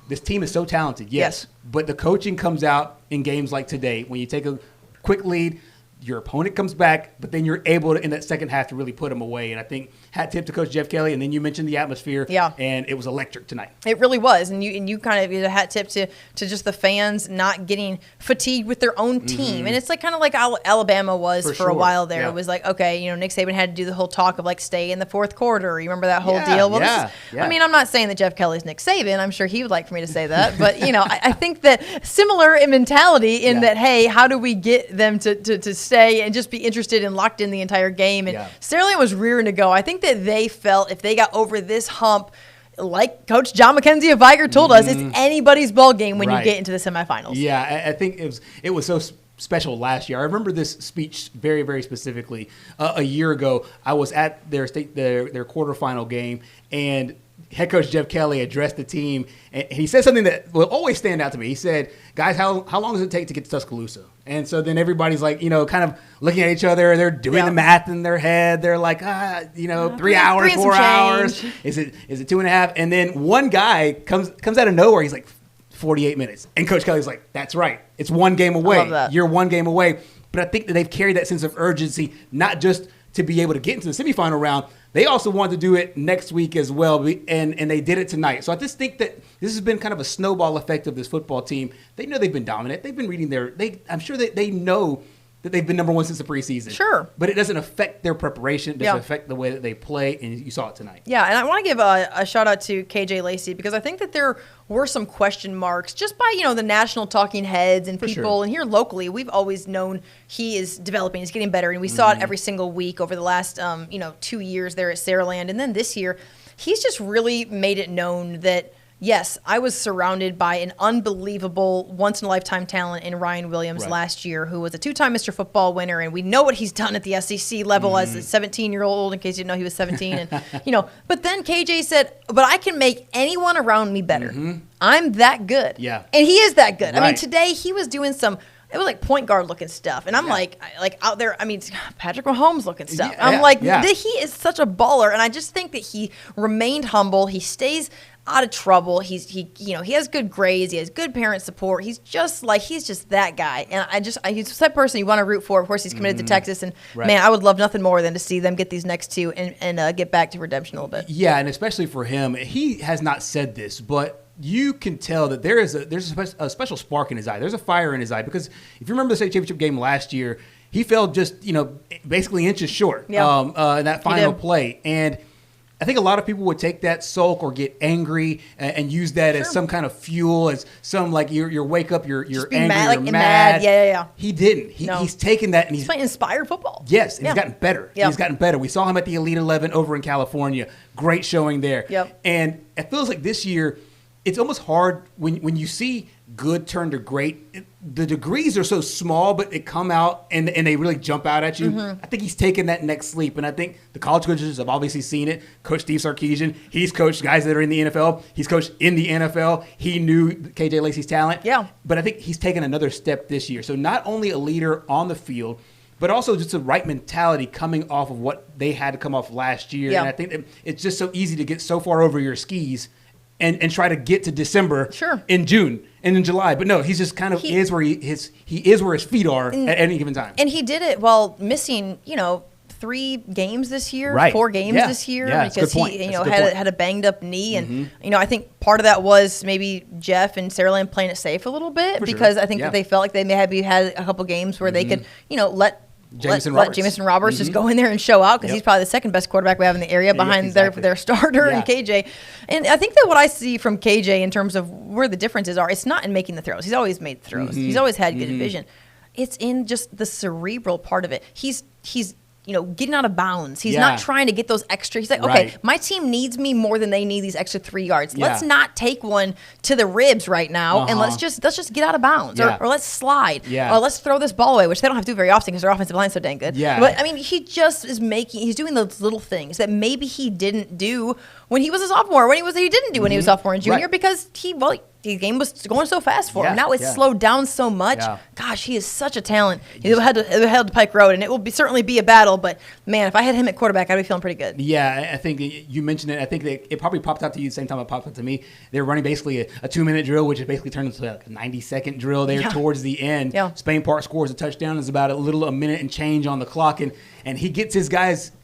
This team is so talented, yes. But the coaching comes out in games like today when you take a quick lead. Your opponent comes back, but then you're able to, in that second half, to really put them away. And I think hat tip to Coach Jeff Kelly. And then you mentioned the atmosphere. Yeah. And it was electric tonight. It really was. And you kind of did a hat tip to just the fans not getting fatigued with their own team. And it's kind of like Alabama was for a while there. Yeah. It was like, okay, Nick Saban had to do the whole talk of stay in the fourth quarter. You remember that whole deal? Well, I mean, I'm not saying that Jeff Kelly's Nick Saban. I'm sure he would like for me to say that. But, I think that similar in mentality in that, hey, how do we get them to stay and just be interested and locked in the entire game? And Saraland was rearing to go. I think that they felt if they got over this hump, like Coach John McKenzie of Viger told us, it's anybody's ball game when you get into the semifinals. Yeah, I think it was so special last year. I remember this speech very, very specifically. A year ago, I was at their quarterfinal game, and head coach Jeff Kelly addressed the team, and he said something that will always stand out to me. He said, guys, how long does it take to get to Tuscaloosa? And so then everybody's kind of looking at each other. They're doing the math in their head. They're like, 3 hours, 4 hours. Is it 2.5? And then one guy comes out of nowhere. He's like, 48 minutes. And Coach Kelly's like, that's right. It's one game away. I love that. You're one game away. But I think that they've carried that sense of urgency, not just to be able to get into the semifinal round, they also wanted to do it next week as well, and they did it tonight. So I just think that this has been kind of a snowball effect of this football team. They know they've been dominant. They've been reading I'm sure that they know that they've been number one since the preseason. Sure. But it doesn't affect their preparation. It doesn't affect the way that they play, and you saw it tonight. Yeah, and I want to give a shout-out to KJ Lacey because I think that there were some question marks just by, the national talking heads and people. And here locally, we've always known he is developing. He's getting better, and we saw it every single week over the last, 2 years there at Saraland. And then this year, he's just really made it known that, yes, I was surrounded by an unbelievable once-in-a-lifetime talent in Ryan Williams last year, who was a 2-time Mr. Football winner, and we know what he's done at the SEC level as a 17-year-old, in case you didn't know he was 17. And but then KJ said, but I can make anyone around me better. I'm that good. Yeah. And he is that good. I mean, today he was doing it was like point guard looking stuff. And I'm like out there, Patrick Mahomes looking stuff. He is such a baller. And I just think that he remained humble. He stays out of trouble. He has good grades. He has good parent support. He's just that guy. And he's the type of person you want to root for. Of course, he's committed to Texas. And man, I would love nothing more than to see them get these next two and get back to redemption a little bit. Yeah, and especially for him, he has not said this, but you can tell that there's a special spark in his eye. There's a fire in his eye because if you remember the state championship game last year, he fell just basically inches short in that final play. And I think a lot of people would take that sulk or get angry and use that as some kind of fuel, as some like your wake up, you're angry, mad, you're mad. Yeah. He didn't. He's taken that and he's playing inspired football. Yes, and he's gotten better. Yeah. He's gotten better. We saw him at the Elite 11 over in California. Great showing there. Yep. And it feels like this year, it's almost hard when you see good turn to great. The degrees are so small, but they come out and they really jump out at you. I think he's taken that next leap, and I think the college coaches have obviously seen it. Coach Steve Sarkisian, he's coached guys that are in the NFL. He's coached in the NFL. He knew KJ Lacey's talent. Yeah. But I think he's taken another step this year. So not only a leader on the field, but also just the right mentality coming off of what they had to come off last year. Yeah. And I think that it's just so easy to get so far over your skis and try to get to December in June and in July. But no, he's just kind of is where he is where his feet are at any given time. And he did it while missing, 3 games this year, 4 games this year, because he had a banged up knee. And, I think part of that was maybe Jeff and Saraland playing it safe a little bit because I think that they felt like they may have had a couple games where they could, let Jamison Roberts just go in there and show out because he's probably the second best quarterback we have in the area behind their starter and KJ. And I think that what I see from KJ in terms of where the differences are, it's not in making the throws. He's always made throws. He's always had good vision. It's in just the cerebral part of it. He's getting out of bounds. He's not trying to get those extra. He's like, okay, my team needs me more than they need these extra 3 yards. Let's not take one to the ribs right now, and let's just get out of bounds, or let's slide, or let's throw this ball away, which they don't have to do very often because their offensive line's so dang good. But he just is he's doing those little things that maybe he didn't do when he was a sophomore, he didn't do when he was sophomore and junior because the game was going so fast for him. Now it's slowed down so much. Gosh, he is such a talent. He'll head to Pike Road, and it will certainly be a battle. But, man, if I had him at quarterback, I'd be feeling pretty good. Yeah, I think you mentioned it. I think it probably popped out to you the same time it popped out to me. They were running basically a 2-minute drill, which is basically turned into a 90-second drill there towards the end. Spain Park scores a touchdown. It's about a minute and change on the clock, and he gets his guys –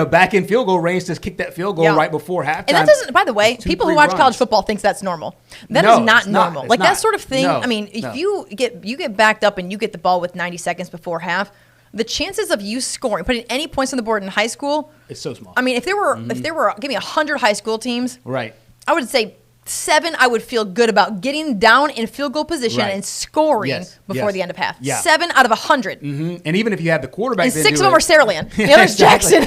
back in field goal range to kick that field goal right before halftime. And that doesn't, by the way, people who watch college football thinks that's normal. That is not normal. Like that sort of thing. No, if you get backed up and you get the ball with 90 seconds before half, the chances of you scoring, putting any points on the board in high school, it's so small. If there were give me 100 high school teams, right, I would say 7 I would feel good about getting down in field goal position and scoring before the end of half. 7 out of 100. And even if you have the quarterback, and 6 of them are Saraland. The other's Jackson.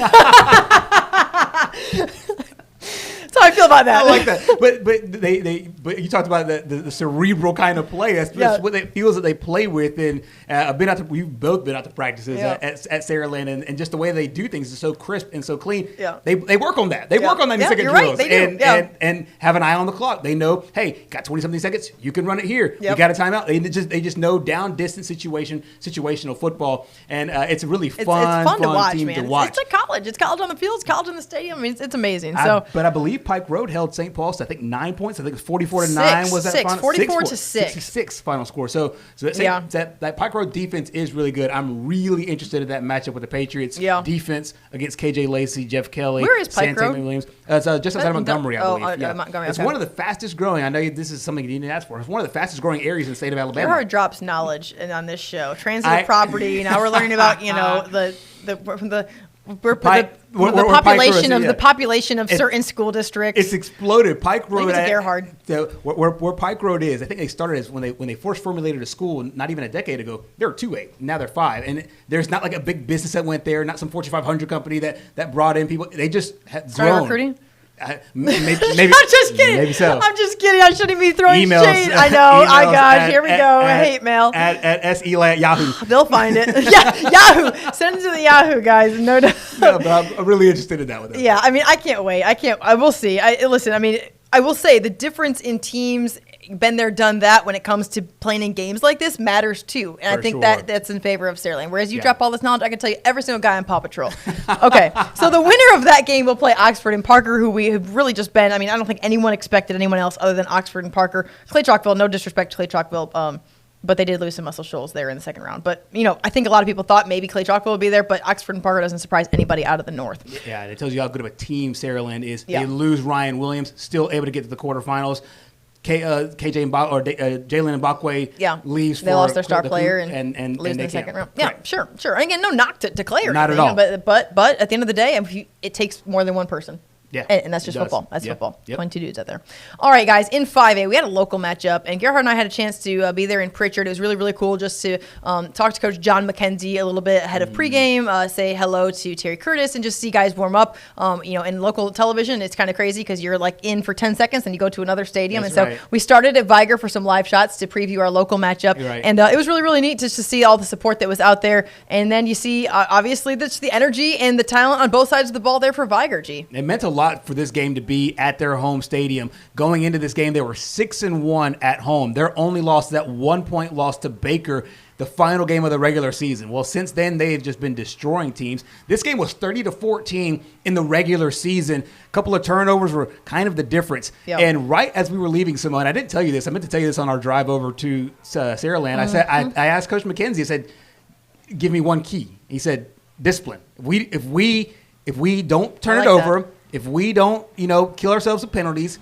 That's how I feel about that. I like that. But you talked about the cerebral kind of play. That's what it feels that they play with. And we've both been out to practices at Saraland, and just the way they do things is so crisp and so clean. Yeah. They work on that. They work on 90-second drills. Right, they do. And have an eye on the clock. They know, hey, got 20-something seconds. You can run it here. You got a timeout. They just know down distance situational football, and it's a really fun to watch, team man. to watch. It's like college. It's college on the field. It's college in the stadium. It's amazing. But I believe Pike Road held St. Paul's to, I think, 9 points. I think it was 44-9 was that final? 44-6. 66 final score. So that Pike Road defense is really good. I'm really interested in that matchup with the Patriots defense against KJ Lacey, Jeff Kelly. Where is Pike Road? Williams. It's just outside of Montgomery, I believe. Montgomery, it's one of the fastest growing. I know this is something you didn't ask for. It's one of the fastest growing areas in the state of Alabama. Gerhard drops knowledge on this show. Transitive property. Now we're learning about the population of certain school districts. It's exploded. Pike Road. Gerhard. Where Pike Road is, I think they started as when they first formulated a school, not even a decade ago. They were 2A. Now they're 5, and there's not like a big business that went there. Not some Fortune 500 company that brought in people. They just had grown. Recruiting. Maybe I'm just kidding. Maybe so. I'm just kidding. I shouldn't be throwing emails, shade. I know. I got. Here we go. Hate mail. At SELA@Yahoo. They'll find it. Yahoo. Send it to the Yahoo guys. No doubt. Yeah, but I'm really interested in that with them. Yeah, I mean, I can't wait. I will see. Listen. I mean, I will say the difference in teams. Been there, done that. When it comes to playing in games like this, matters too, and I think that's in favor of Saraland. Whereas you drop all this knowledge, I can tell you every single guy on Paw Patrol. Okay, so the winner of that game will play Oxford and Parker, who we have really just been. I mean, I don't think anyone expected anyone else other than Oxford and Parker. Clay Chalkville, no disrespect to Clay Chalkville, but they did lose to Muscle Shoals there in the second round. But I think a lot of people thought maybe Clay Chalkville would be there, but Oxford and Parker doesn't surprise anybody out of the North. Yeah, and it tells you how good of a team Saraland is. They lose Ryan Williams, still able to get to the quarterfinals. KJ Jalen Mbakwe leaves. They lost their star player and lose in the second round. Yeah, sure. And again, no knock to Clay or anything. Not at all. But at the end of the day, it takes more than one person. Yeah, and that's just football. That's football. 22 dudes out there. All right, guys. In 5A, we had a local matchup, and Gerhard and I had a chance to be there in Pritchard. It was really, really cool just to talk to Coach John McKenzie a little bit ahead of pregame, say hello to Terry Curtis, and just see guys warm up. In local television, it's kind of crazy because you're like in for 10 seconds, and you go to another stadium. So we started at Viger for some live shots to preview our local matchup, and it was really, really neat just to see all the support that was out there. And then you see, obviously, the energy and the talent on both sides of the ball there for Viger. It meant a lot for this game to be at their home stadium. Going into this game, they were 6-1 at home. Their only loss is that 1-point loss to Baker, the final game of the regular season. Well, since then, they've just been destroying teams. This game was 30-14 in the regular season. A couple of turnovers were kind of the difference. Yep. And right as we were leaving, Simone, I didn't tell you this. I meant to tell you this on our drive over to Saraland. I asked Coach McKenzie, I said, give me one key. He said, discipline. If we don't turn it over, if we don't, kill ourselves with penalties,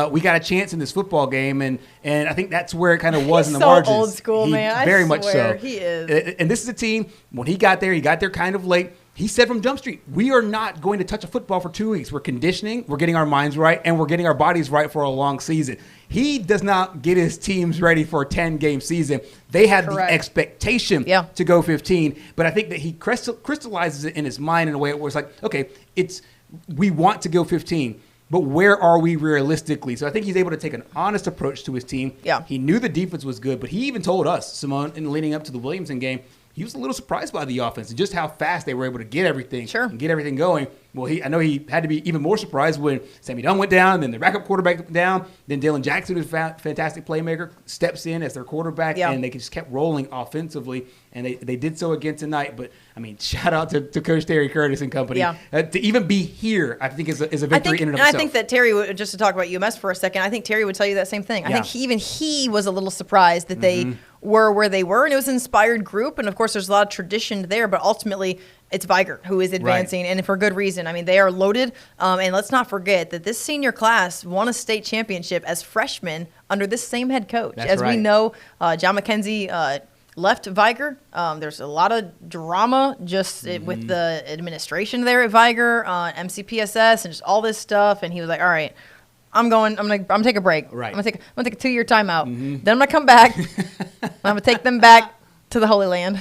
we got a chance in this football game, and I think that's where it kind of was in the margins. Old school, man. Very much so. He is. And this is a team, when he got there kind of late. He said from Jump Street, we are not going to touch a football for 2 weeks. We're conditioning, we're getting our minds right, and we're getting our bodies right for a long season. He does not get his teams ready for a 10-game season. They had the expectation to go 15, but I think that he crystallizes it in his mind in a way where it's like, okay, we want to go 15, but where are we realistically? So I think he's able to take an honest approach to his team. Yeah. He knew the defense was good, but he even told us, Simone, in leading up to the Williamson game, he was a little surprised by the offense and just how fast they were able to get everything and get everything going. Well, I know he had to be even more surprised when Sammy Dunn went down, then the backup quarterback went down, then Dylan Jackson, who's a fantastic playmaker, steps in as their quarterback, and they just kept rolling offensively, and they did so again tonight. But, I mean, shout out to Coach Terry Curtis and company. To even be here, I think, is a victory in and of itself. I think that Terry, just to talk about UMS for a second, I think Terry would tell you that same thing. I think he was a little surprised that they were where they were, and it was an inspired group, and, of course, there's a lot of tradition there, but ultimately – it's Viger who is advancing, and for good reason. I mean, they are loaded, and let's not forget that this senior class won a state championship as freshmen under this same head coach. We know, John McKenzie left Viger. There's a lot of drama just with the administration there at Viger, MCPSS, and just all this stuff, and he was like, all right, I'm gonna take a break. I'm gonna take a 2-year timeout. Then I'm gonna come back. I'm gonna take them back to the Holy Land.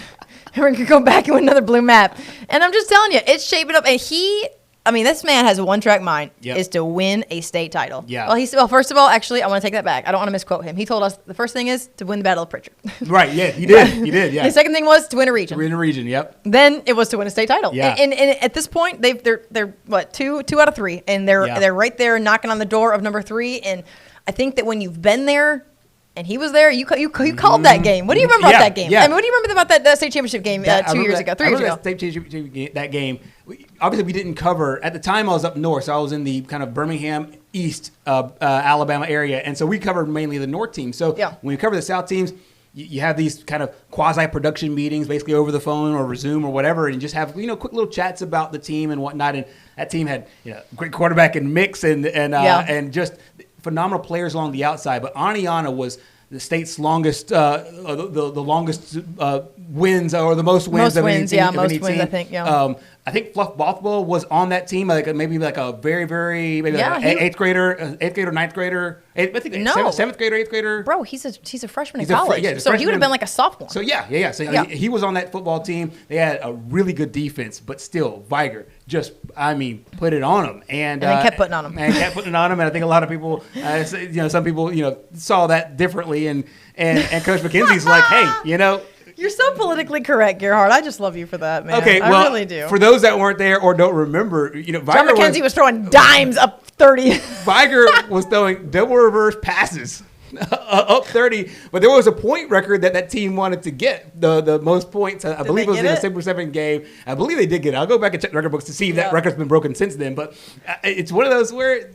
And we're going to go back and win another blue map. And I'm just telling you, it's shaping up. And this man has a one-track mind, is to win a state title. Yeah. Well, first of all, actually, I want to take that back. I don't want to misquote him. He told us the first thing is to win the Battle of Pritchard. Right, yeah, he did. He did, yeah. The second thing was to win a region. To win a region, yep. Then it was to win a state title. Yeah. And at this point, they're what, two out of 3. And they're right there knocking on the door of number 3. And I think that when you've been there, and he was there. You called that game. What do you remember about that game? Yeah. I mean, what do you remember about that state championship game 2 years ago, 3 years ago? That state championship that game. obviously we didn't cover at the time. I was up north, so I was in the kind of Birmingham East Alabama area, and so we covered mainly the north team. So when you cover the south teams, you have these kind of quasi-production meetings, basically over the phone or Zoom or whatever, and just have quick little chats about the team and whatnot. And that team had great quarterback and Mix and just phenomenal players along the outside. But Aniana was the state's longest, the longest wins or the most wins of any team. Most wins, I think. Yeah. I think Fluff Bothwell was on that team, maybe a very, very eighth grader, ninth grader. I think seventh grader, eighth grader. Bro, he's a freshman in college, so he would have been like a sophomore. So So he was on that football team. They had a really good defense, but still, Viger just, put it on them, and then kept putting on them, and I think a lot of people, some people, saw that differently, and Coach McKenzie's like, hey, You're so politically correct, Gerhard. I just love you for that, man. Okay, I really do. For those that weren't there or don't remember, John McKenzie was throwing dimes up 30. Viger was throwing double reverse passes up 30, but there was a point record that team wanted to get the most points. I believe it was in a 7-7 game. I believe they did get it. I'll go back and check the record books to see if that record's been broken since then. But it's one of those where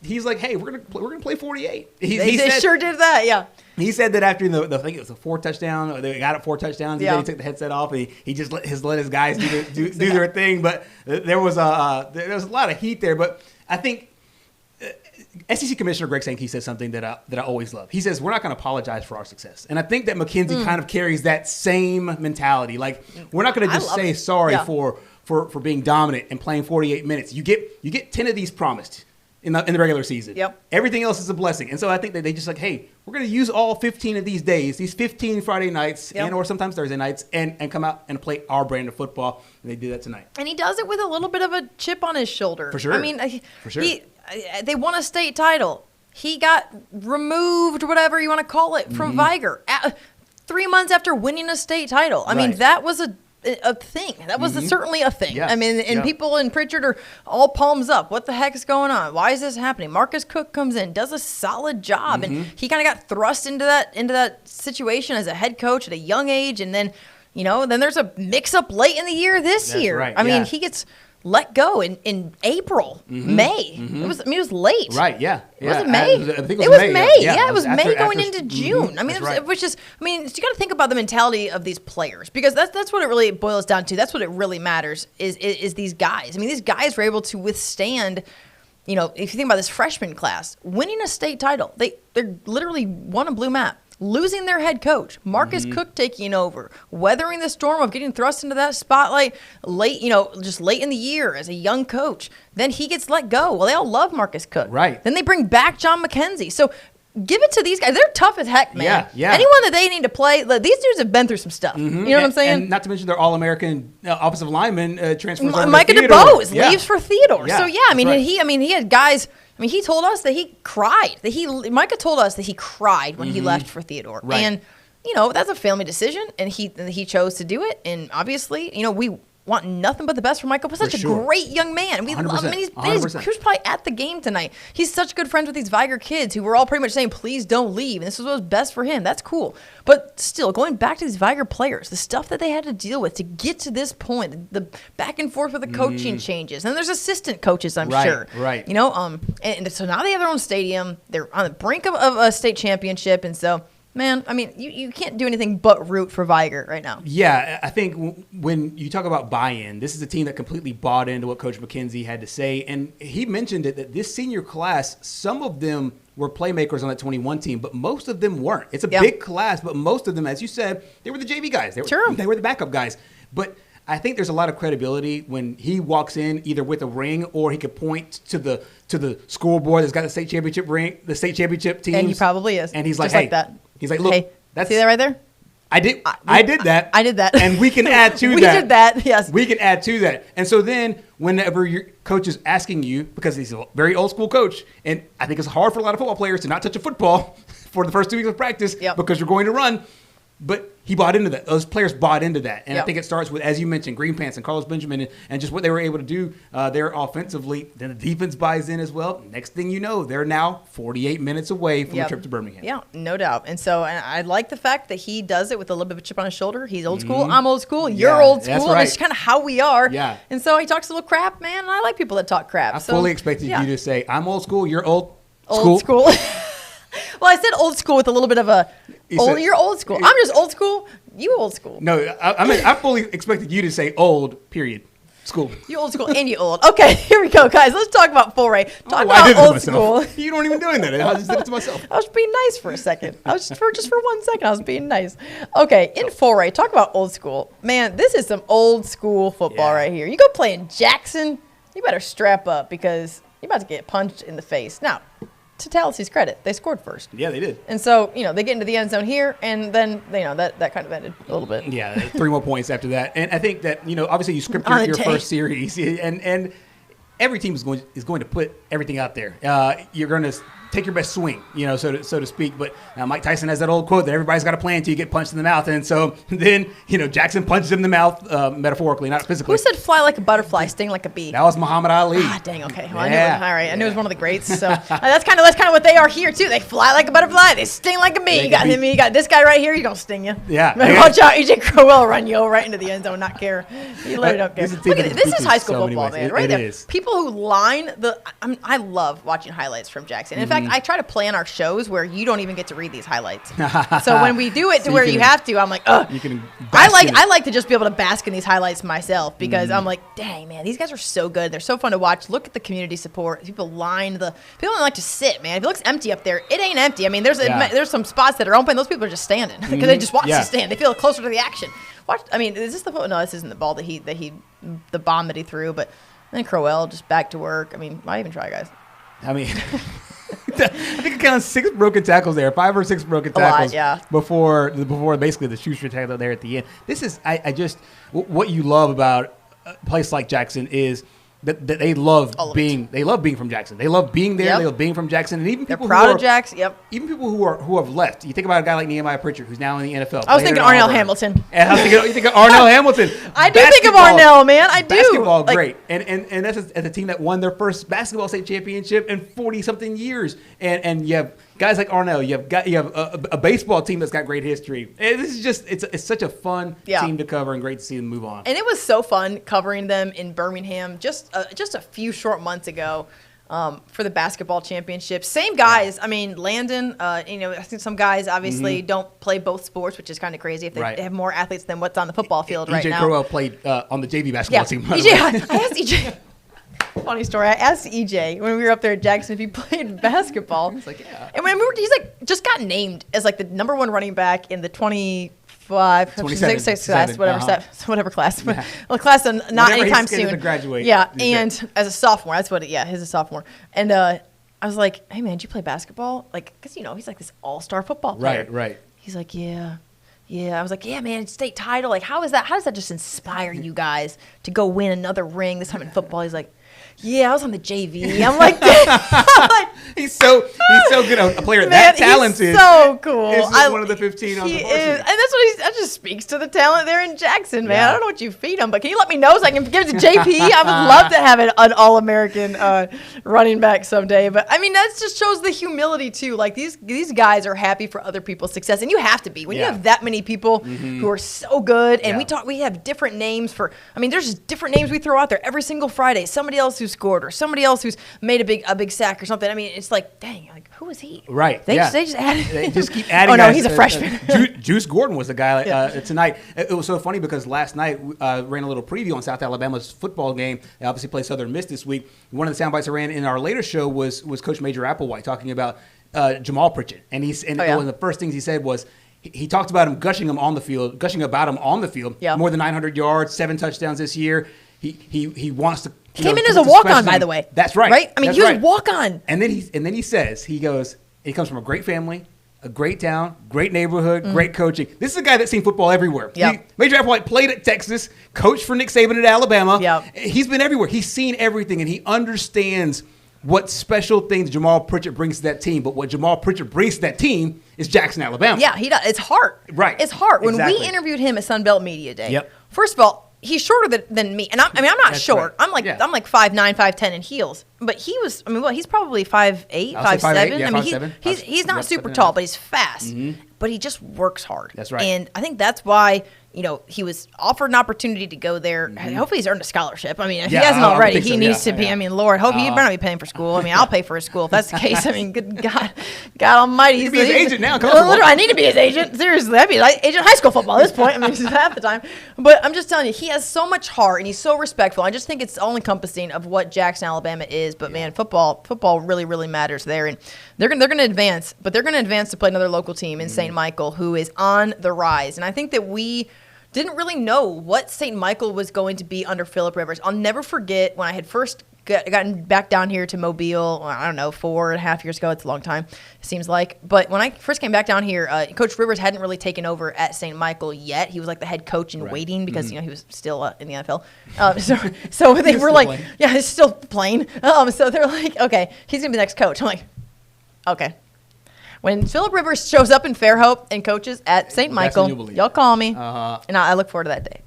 he's like, "Hey, we're gonna play 48." They sure did that, yeah. He said that after I think it was a 4 touchdown, they got it 4 touchdowns. He took the headset off and he just let his guys do their thing. But there was a lot of heat there. But I think SEC Commissioner Greg Sankey says something that I always love. He says we're not going to apologize for our success, and I think that McKenzie kind of carries that same mentality. Like we're not going to just say sorry for being dominant and playing 48 minutes. You get 10 of these promised in the regular season. Yep. Everything else is a blessing. And so I think that they just like, hey, we're going to use all 15 of these days, these 15 Friday nights and or sometimes Thursday nights, and come out and play our brand of football. And they do that tonight. And he does it with a little bit of a chip on his shoulder. For sure. For sure. They won a state title. He got removed, whatever you want to call it, from Viger 3 months after winning a state title. I mean, that was a thing. That was certainly a thing. Yes. I mean, and people in Pritchard are all palms up. What the heck is going on? Why is this happening? Marcus Cook comes in, does a solid job, and he kind of got thrust into that situation as a head coach at a young age, and then then there's a mix-up late in the year this year. Right. I mean, he gets let go in April, May. It was late. Right, yeah. Was it May? I think it was May. Yeah, it was May going into June. I mean, you you got to think about the mentality of these players, because that's what it really boils down to. That's what it really matters is these guys. I mean, these guys were able to withstand, if you think about this freshman class, winning a state title. They're literally won a blue map. Losing their head coach, Marcus Cook taking over, weathering the storm of getting thrust into that spotlight late, just late in the year as a young coach. Then he gets let go. Well, they all love Marcus Cook. Right. Then they bring back John McKenzie. So give it to these guys. They're tough as heck, man. Yeah. Anyone that they need to play, these dudes have been through some stuff. You know what I'm saying? And not to mention their All-American offensive lineman transfers over Micah to Theodore. DeBose leaves for Theodore. Yeah, so he had guys. I mean, he told us that he cried. Micah told us that he cried when he left for Theodore. Right. And that's a family decision, and he chose to do it. And obviously, we want nothing but the best for Michael. But such a great young man. We love him. He was probably at the game tonight. He's such good friends with these Viger kids who were all pretty much saying, please don't leave. And this is what was best for him. That's cool. But still, going back to these Viger players, the stuff that they had to deal with to get to this point, the back and forth with the coaching changes. And there's assistant coaches, I'm sure. Right. And so now they have their own stadium. They're on the brink of a state championship. And so, man, I mean, you can't do anything but root for Viger right now. Yeah, I think when you talk about buy-in, this is a team that completely bought into what Coach McKenzie had to say. And he mentioned it, that this senior class, some of them were playmakers on that 21 team, but most of them weren't. It's a big class, but most of them, as you said, they were the JV guys. They were the backup guys. But I think there's a lot of credibility when he walks in either with a ring, or he could point to the scoreboard that's got the state championship ring, the state championship teams. And he probably is. And he's like, just like that. He's like, look, see that right there? I did that. I did that. And we can add to that. We did that, yes. We can add to that. And so then whenever your coach is asking you, because he's a very old school coach, and I think it's hard for a lot of football players to not touch a football for the first 2 weeks of practice because you're going to run. But he bought into that. Those players bought into that. And Yep. I think it starts with, as you mentioned, Green Pants and Carlos Benjamin and just what they were able to do there offensively. Then the defense buys in as well. Next thing you know, they're now 48 minutes away from the trip to Birmingham. Yeah, no doubt. And so I like the fact that he does it with a little bit of a chip on his shoulder. He's old school. I'm old school. You're old school. That's right. That's kind of how we are. Yeah. And so he talks a little crap, man. And I like people that talk crap. I fully expected you to say, I'm old school, you're old school. Well, I said old school with a little bit of a, you're old school. I'm just old school. You old school. No, I fully expected you to say old, period. School. You old school and you old. Okay, here we go, guys. Let's talk about Full Ray. Talk about old school. You don't even doing that. I just did it to myself. I was being nice for a second. I was just for 1 second. I was being nice. Okay, in Full Ray, talk about old school. Man, this is some old school football right here. You go play in Jackson, you better strap up because you're about to get punched in the face. Now, to Tallahassee credit, they scored first. Yeah, they did. And so, they get into the end zone here, and then, that kind of ended a little bit. Yeah, 3 more points after that. And I think that, obviously you script your first series, and every team is going to put everything out there. You're going to take your best swing, so to speak. But Mike Tyson has that old quote that everybody's got a plan until you get punched in the mouth. And so then, Jackson punches him in the mouth, metaphorically, not physically. Who said fly like a butterfly, sting like a bee? That was Muhammad Ali. Ah, dang, okay. Well, I knew it was one of the greats. So that's kind of what they are here, too. They fly like a butterfly. They sting like a bee. You got him. You got this guy right here. He's going to sting you. Yeah. Watch out. EJ Crowell run you right into the end zone, not care. You literally don't care. Look at it. This is high school football, man. Right there. People who line I love watching highlights from Jackson. In fact, I try to plan our shows where you don't even get to read these highlights. So when we do it to where you have to, I'm like, ugh. I like to just be able to bask in these highlights myself because I'm like, dang, man, these guys are so good. They're so fun to watch. Look at the community support. People don't like to sit, man. If it looks empty up there, it ain't empty. I mean, there's some spots that are open. Those people are just standing because they just watch you stand. They feel closer to the action. Is this no, this isn't the ball the bomb that he threw, but then Crowell just back to work. I mean, why even try, guys? I mean, I think it counted 6 broken tackles there, 5 or 6 broken tackles before basically the shoestring tackle there at the end. This is what you love about a place like Jackson is that they love being from Jackson. They love being there. They love being from Jackson, and even people they're proud of Jackson. Yep. Even people who have left. You think about a guy like Nehemiah Pritchard, who's now in the NFL. I was thinking Arnell Hamilton. And you think of Arnell Hamilton. I do think of Arnell, man. I do. Basketball, great, and that's a team that won their first basketball state championship in 40-something years, and you have guys like Arnell. You have a baseball team that's got great history. And this is just it's such a fun team to cover and great to see them move on. And it was so fun covering them in Birmingham just a few short months ago for the basketball championship. Same guys. I mean, Landon. I think some guys obviously don't play both sports, which is kind of crazy if they have more athletes than what's on the football field right now. EJ Crowell played on the JV basketball team. I asked EJ. Funny story. I asked EJ when we were up there at Jackson if he played basketball. He's like, yeah. And when he's like, just got named as like the number 1 running back in the 26 class, whatever class. Yeah. Well, class not whenever anytime soon. To graduate. Yeah, and as a sophomore, that's what he's a sophomore. And I was like, hey man, did you play basketball? Like, because he's like this all-star football player. Right. He's like, yeah. I was like, yeah, man, state title. Like, how does that just inspire you guys to go win another ring this time in football? He's like, yeah, I was on the JV. I'm like, he's so good. A player man, that talented. He's so cool. Is one of the 15 on the varsity. And that just speaks to the talent there in Jackson, man. I don't know what you feed him, but can you let me know so I can give it to JP? I would love to have an All-American running back someday. But I mean, that just shows the humility too. Like these guys are happy for other people's success, and you have to be when you have that many people who are so good. And we have different names for. I mean, there's just different names we throw out there every single Friday. Somebody else who scored or somebody else who's made a big sack or something. I mean, it's like, dang, like who is he? Right. They just added. They just keep adding. Oh no, he's a freshman. Juice Gordon was the guy tonight. It was so funny because last night ran a little preview on South Alabama's football game. They obviously play Southern Miss this week. One of the sound bites I ran in our later show was Coach Major Applewhite talking about Jamal Pritchett, and one of the first things he said was. He talked about him gushing about him on the field. Yeah. More than 900 yards, 7 touchdowns this year. He wants to. He came in as a walk-on, by the way. That's right. Right? I mean, he was a walk-on. And then he says he comes from a great family, a great town, great neighborhood, great coaching. This is a guy that's seen football everywhere. Yep. Major Applewhite played at Texas, coached for Nick Saban at Alabama. Yep. He's been everywhere. He's seen everything, and he understands what special things Jamal Pritchett brings to that team. But what Jamal Pritchett brings to that team is Jackson, Alabama. Yeah, he does. It's hard. Right. It's hard. When Exactly. we interviewed him at Sunbelt Media Day, Yep. first of all, he's shorter than me. And I'm not That's short. right. I'm like 5'9", 5'10" in heels. But he was, he's probably 5'8", 5'7". Yeah, He's not super tall, but he's fast. Mm-hmm. But he just works hard. That's right. And I think that's why, he was offered an opportunity to go there. Mm-hmm. Hopefully he's earned a scholarship. If he hasn't already, he needs to be. Yeah. Lord, hope he better not be paying for school. I'll pay for his school if that's the case. Good God Almighty. He's his agent now. Literally, I need to be his agent. Seriously, I'd be like agent of high school football at this point. Half the time. But I'm just telling you, he has so much heart and he's so respectful. I just think it's all encompassing of what Jackson, Alabama is. But man, football really, really matters there. And they're going to advance, but they're going to advance to play another local team in St. Michael, who is on the rise. And I think that we didn't really know what St. Michael was going to be under Phillip Rivers. I'll never forget when I had first gotten back down here to Mobile, 4.5 years ago. It's a long time, it seems like. But when I first came back down here, Coach Rivers hadn't really taken over at St. Michael yet. He was like the head coach in waiting because, he was still in the NFL. So they were like, playing. Yeah, he's still playing. So they're like, okay, he's going to be the next coach. I'm like, okay. When Phillip Rivers shows up in Fairhope and coaches at St. Michael, y'all call me, and I look forward to that day.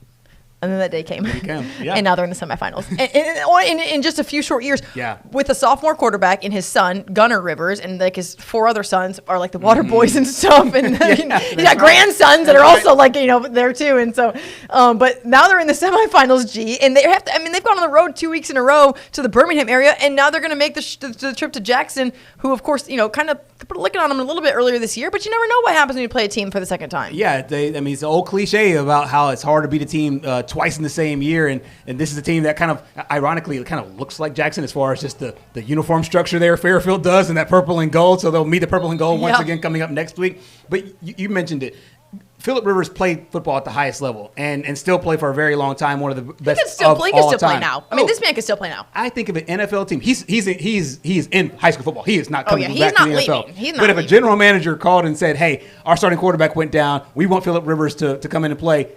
And then that day came. Yeah. And now they're in the semifinals. and in just a few short years, with a sophomore quarterback and his son, Gunnar Rivers, and like his 4 other sons are like the water boys and stuff. And he's got grandsons that are also there too. And so, but now they're in the semifinals, and they have to, they've gone on the road 2 weeks in a row to the Birmingham area, and now they're going to make the trip to Jackson, who, of course, kind of put a licking on them a little bit earlier this year, but you never know what happens when you play a team for the second time. Yeah, it's an old cliche about how it's hard to beat a team twice in the same year, and this is a team that kind of, ironically, looks like Jackson as far as just the uniform structure there. Fairfield does, and that purple and gold, so they'll meet the purple and gold once again coming up next week. But you mentioned it. Phillip Rivers played football at the highest level and still play for a very long time. One of the best he can still play now. This man can still play now. I think of an NFL team. He's in high school football. He is not coming back to the NFL. But if a general manager called and said, "Hey, our starting quarterback went down. We want Phillip Rivers to come in and play,"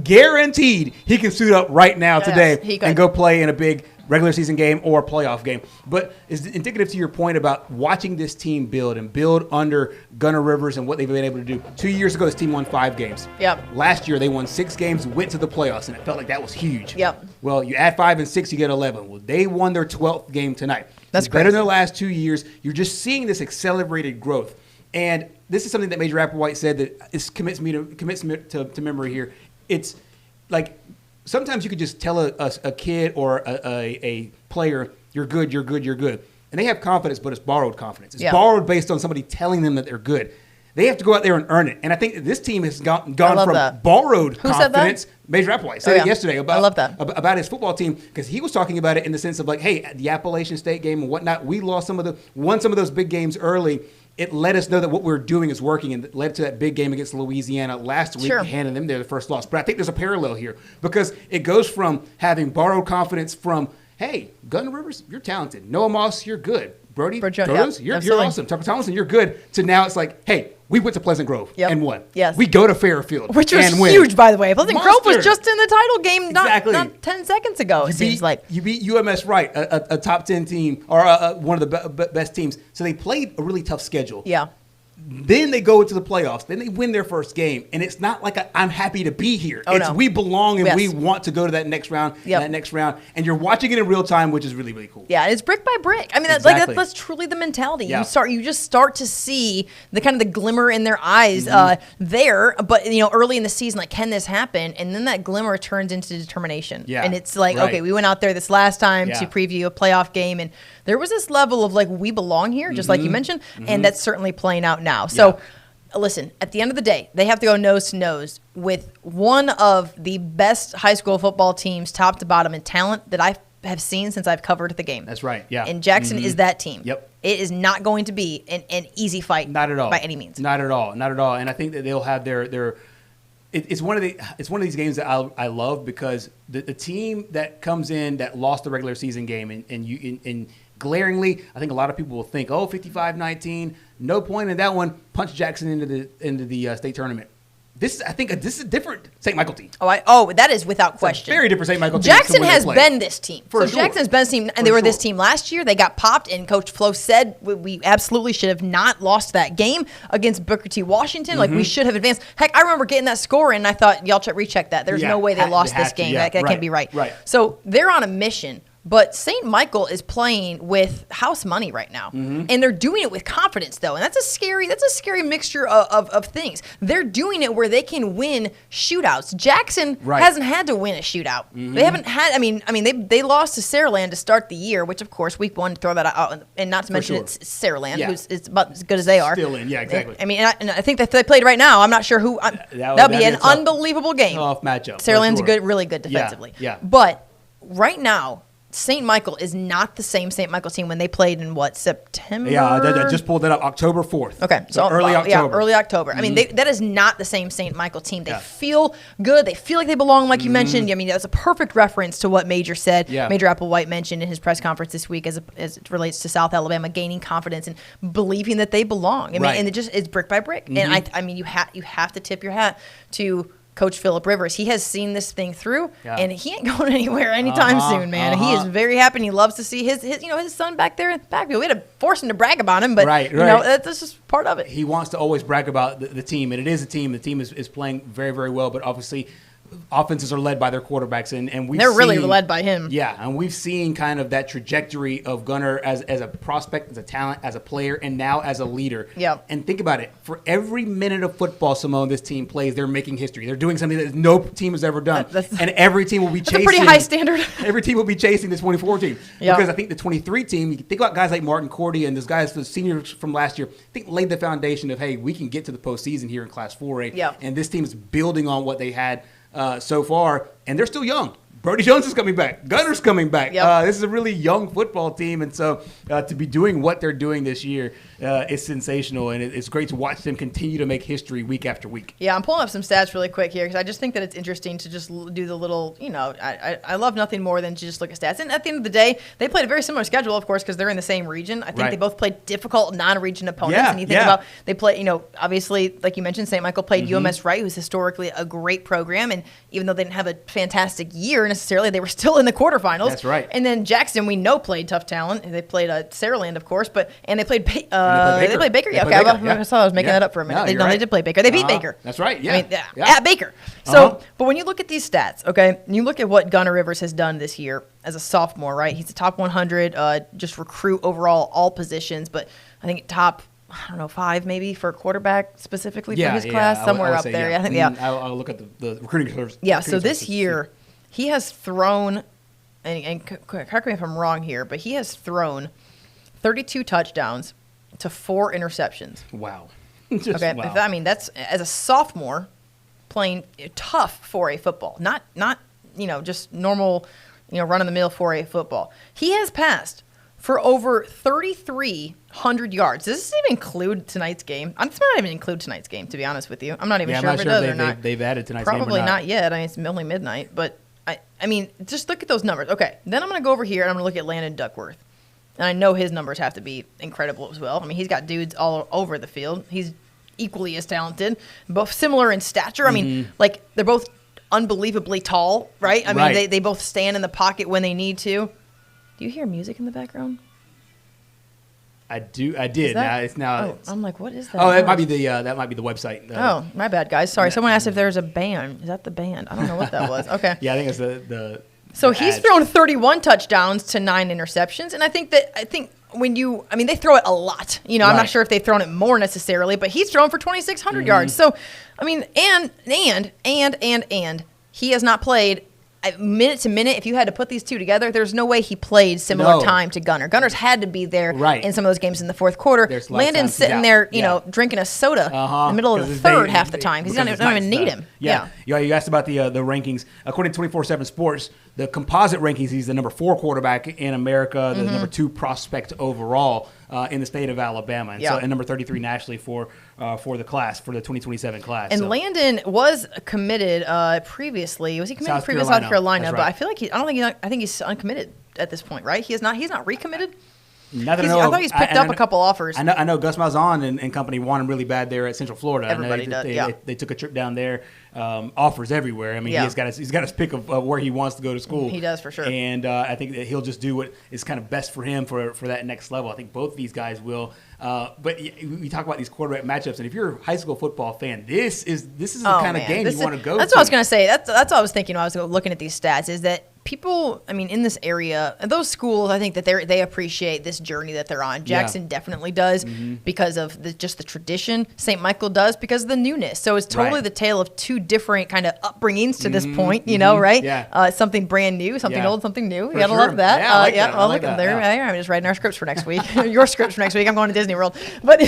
guaranteed he can suit up right now today and go play in a big regular season game or playoff game. But it's indicative to your point about watching this team build under Gunnar Rivers and what they've been able to do. 2 years ago, this team won 5 games. Yep. Last year, they won 6 games, went to the playoffs, and it felt like that was huge. Yep. Well, you add 5 and 6, you get 11. Well, they won their 12th game tonight. That's better than the last 2 years. You're just seeing this accelerated growth. And this is something that Major Applewhite said that commits me to memory here. It's like, sometimes you could just tell a kid or a player, you're good. And they have confidence, but it's borrowed confidence. It's borrowed based on somebody telling them that they're good. They have to go out there and earn it. And I think this team has gone from borrowed confidence. Major Applewhite said it yesterday about his football team, because he was talking about it in the sense of like, hey, the Appalachian State game and whatnot, we won some of those big games early. It let us know that what we're doing is working, and it led to that big game against Louisiana last week, handing them their first loss. But I think there's a parallel here, because it goes from having borrowed confidence from, hey, Gunnar Rivers, you're talented. Noah Moss, you're good. Brody Jones, you're awesome. Tucker Tomlinson, you're good. To now it's like, hey, we went to Pleasant Grove and won. Yes. We go to Fairfield which was and win. Huge, by the way. Pleasant Grove was just in the title game not 10 seconds ago, it seems like. You beat UMS Wright, a top 10 team, or one of the best teams. So they played a really tough schedule. Yeah. Then they go into the playoffs. Then they win their first game. And it's not like I'm happy to be here. We belong and we want to go to that next round, And you're watching it in real time, which is really, really cool. Yeah, it's brick by brick. That's truly the mentality. Yeah. You just start to see the kind of the glimmer in their eyes there. But, early in the season, like, can this happen? And then that glimmer turns into determination. Yeah. And it's like, okay, we went out there this last time to preview a playoff game. And there was this level of, like, we belong here, just like you mentioned. And that's certainly playing out now. So, listen, at the end of the day, they have to go nose to nose with one of the best high school football teams, top to bottom, in talent that I have seen since I've covered the game. That's right, yeah. And Jackson is that team. Yep. It is not going to be an easy fight. Not at all. By any means. Not at all. And I think that they'll have their it's one of these games that I love, because the team that comes in that lost the regular season game and glaringly, I think a lot of people will think, 55-19, no point in that one, punch Jackson into the state tournament. I think this is a different St. Michael team. That is without question. Very different St. Michael team. Jackson has been this team. Jackson has been this team, and they were this sure. team last year. They got popped, and Coach Flo said we absolutely should have not lost that game against Booker T. Washington. Like, we should have advanced. Heck, I remember getting that score, and I thought, y'all recheck that. There's no way they lost this game. That can't be right. So they're on a mission. But St. Michael is playing with house money right now, and they're doing it with confidence, though, and that's a scary mixture of things. They're doing it where they can win shootouts. Jackson hasn't had to win a shootout. They haven't had. I mean, they lost to Saraland to start the year, which of course week one, throw that out, and not to mention it's Saraland, who's it's about as good as they are. Still in, yeah, exactly. I mean, and I think that they played right now. I'm not sure who. That'll be an unbelievable game. Tough matchup. Saraland's really good defensively. Yeah. But right now, St. Michael is not the same St. Michael team when they played in September? Yeah, I just pulled that up. October 4th. Okay, so early October. Yeah, early October. I mean, that is not the same St. Michael team. They feel good. They feel like they belong, like you mentioned. I mean, that's a perfect reference to what Major said. Yeah. Major Applewhite mentioned in his press conference this week as it relates to South Alabama gaining confidence and believing that they belong. I mean, and it's brick by brick. And I mean, you have to tip your hat to Coach Phillip Rivers. He has seen this thing through, and he ain't going anywhere anytime soon, man. He is very happy, and he loves to see his son back there in the backfield. We had to force him to brag about him, but that's just part of it. He wants to always brag about the team, and it is a team. The team is playing very, very well, but obviously offenses are led by their quarterbacks, and they're really led by him. Yeah, and we've seen kind of that trajectory of Gunnar as a prospect, as a talent, as a player, and now as a leader. Yeah. And think about it. For every minute of football, Simone, this team plays, they're making history. They're doing something that no team has ever done. And every team will be chasing. That's a pretty high standard. Every team will be chasing the 24 team. Yep. Because I think the 23 team, you think about guys like Martin Cordy and those guys, the seniors from last year, I think laid the foundation of, hey, we can get to the postseason here in Class 4A. Yep. And this team is building on what they had so far, and they're still young. Brody Jones is coming back. Gunnar's coming back. Yep. This is a really young football team, and so to be doing what they're doing this year is sensational, and it's great to watch them continue to make history week after week. Yeah, I'm pulling up some stats really quick here because I just think that it's interesting to just do the little, I love nothing more than to just look at stats. And at the end of the day, they played a very similar schedule, of course, because they're in the same region. I think they both played difficult non-region opponents. Yeah, and you think about, they play, obviously, like you mentioned, St. Michael played UMS Wright, who's historically a great program, and even though they didn't have a fantastic year necessarily, they were still in the quarterfinals. That's right. And then Jackson, we know, played tough talent. They played Saraland, of course, and they played they played Baker. Yeah, okay. I thought I was making that up for a minute. No, they did play Baker. They beat Baker. That's right. Yeah. I mean, at Baker. So, but when you look at these stats, okay, and you look at what Gunnar Rivers has done this year as a sophomore, right? He's a top 100 just recruit overall, all positions, but I think top, 5 maybe for quarterback specifically for his class, somewhere up there. I think, I'll look at the recruiting source. Yeah, so this year he has thrown, and correct me if I'm wrong here, but he has thrown 32 touchdowns to 4 interceptions. Wow. Okay, wow. I mean, that's as a sophomore playing tough 4A football, not just normal, run of the mill 4A football. He has passed for over 3,300 yards. Does this even include tonight's game? I'm not even include tonight's game, to be honest with you. I'm not even sure if it does or not. They've added tonight's game Probably not yet. I mean, it's only midnight, but I mean, just look at those numbers. Okay, then I'm going to go over here and I'm going to look at Landon Duckworth. And I know his numbers have to be incredible as well. I mean, he's got dudes all over the field. He's equally as talented, both similar in stature. I mean, they're both unbelievably tall, right? I mean, they both stand in the pocket when they need to. Do you hear music in the background? I did. I'm like, what is that? Oh, that might be the website. Oh, my bad, guys. Sorry. Someone asked if there's a band. Is that the band? I don't know what that was. Okay. Yeah, I think it's the So he's thrown 31 touchdowns to 9 interceptions, and I think they throw it a lot. I'm not sure if they've thrown it more necessarily, but he's thrown for 2,600 yards. So, I mean, and he has not played minute to minute. If you had to put these two together, there's no way he played similar time to Gunnar. Gunner's had to be there in some of those games in the fourth quarter. Landon's sitting there, drinking a soda in the middle of the third half the time because he don't even need him. Yeah. You asked about the rankings. According to 24/7 Sports, the composite rankings, he's the number 4 quarterback in America, the number 2 prospect overall in the state of Alabama, and number 33 nationally for the class, for the 2027 class. And Landon was committed previously. Was he committed previously South Carolina? Right. But I feel like I think he's uncommitted at this point, right? He's not recommitted. Not that I thought he's picked up a couple offers. I know Gus Malzahn and company want him really bad there at Central Florida. Everybody does. They took a trip down there. Offers everywhere. I mean, he's got his pick of where he wants to go to school. He does for sure. And I think that he'll just do what is kind of best for him for that next level. I think both these guys will. But we talk about these quarterback matchups, and if you're a high school football fan, this is the kind of game you want to go to. That's what I was going to say. That's what I was thinking when I was looking at these stats, is that people, I mean, in this area, those schools, I think that they appreciate this journey that they're on. Jackson definitely does because of just the tradition. St. Michael does because of the newness. So it's totally the tale of two different kind of upbringings to this point, right? Yeah. Something brand new, something old, something new. You got to sure. love that. Yeah, I like that. I like look, that. there. I'm just writing our scripts for next week. Your scripts for next week. I'm going to Disney World. But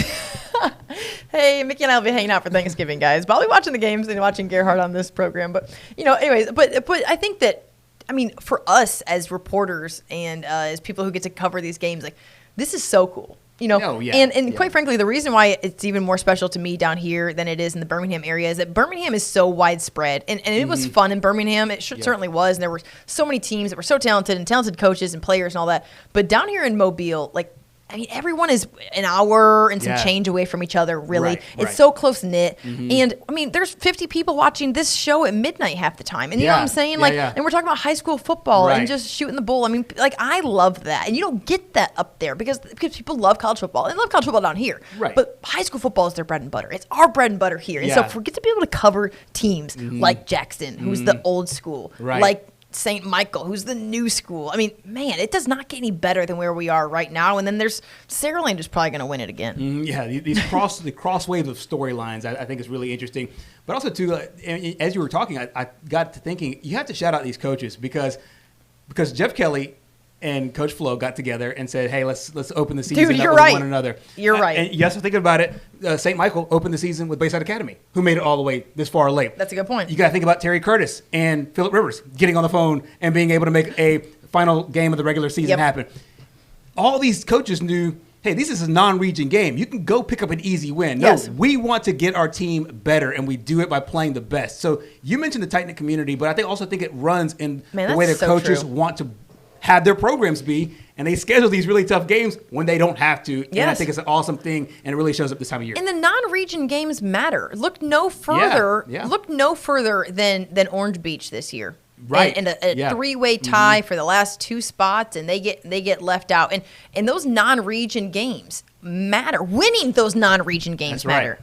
hey, Mickey and I will be hanging out for Thanksgiving, guys. But I'll be watching the games and watching Gerhard on this program. But, anyways, but I think that, I mean, for us as reporters and as people who get to cover these games, like, this is so cool. And quite frankly, the reason why it's even more special to me down here than it is in the Birmingham area is that Birmingham is so widespread. And it was fun in Birmingham. It certainly was. And there were so many teams that were so talented and talented coaches and players and all that. But down here in Mobile, like, I mean, everyone is an hour and some change away from each other, really. Right. It's so close-knit. And, I mean, there's 50 people watching this show at midnight half the time. And you know what I'm saying? And we're talking about high school football and just shooting the bull. I mean, like, I love that. And you don't get that up there because people love college football. And love college football down here. Right. But high school football is their bread and butter. It's our bread and butter here. And so if we get to be able to cover teams like Jackson, who's the old school, like St. Michael, who's the new school. I mean, man, it does not get any better than where we are right now. And then there's Saraland who's probably going to win it again. These cross waves of storylines, I think is really interesting. But also, too, as you were talking, I got to thinking, you have to shout out these coaches because Jeff Kelly and Coach Flo got together and said, hey, let's open the season up with one another. You're right. And you have to think about it. St. Michael opened the season with Bayside Academy, who made it all the way this far late. That's a good point. You got to think about Terry Curtis and Phillip Rivers getting on the phone and being able to make a final game of the regular season happen. All these coaches knew, hey, this is a non-region game. You can go pick up an easy win. No, we want to get our team better, and we do it by playing the best. So you mentioned the tight-knit community, but I also think it runs in the way that coaches want to have their programs be, and they schedule these really tough games when they don't have to. And I think it's an awesome thing, and it really shows up this time of year. And the non-region games matter. Look no further. Look no further than Orange Beach this year. Right. And a three-way tie for the last two spots, and they get left out. And those non-region games matter. Winning those non-region games matter.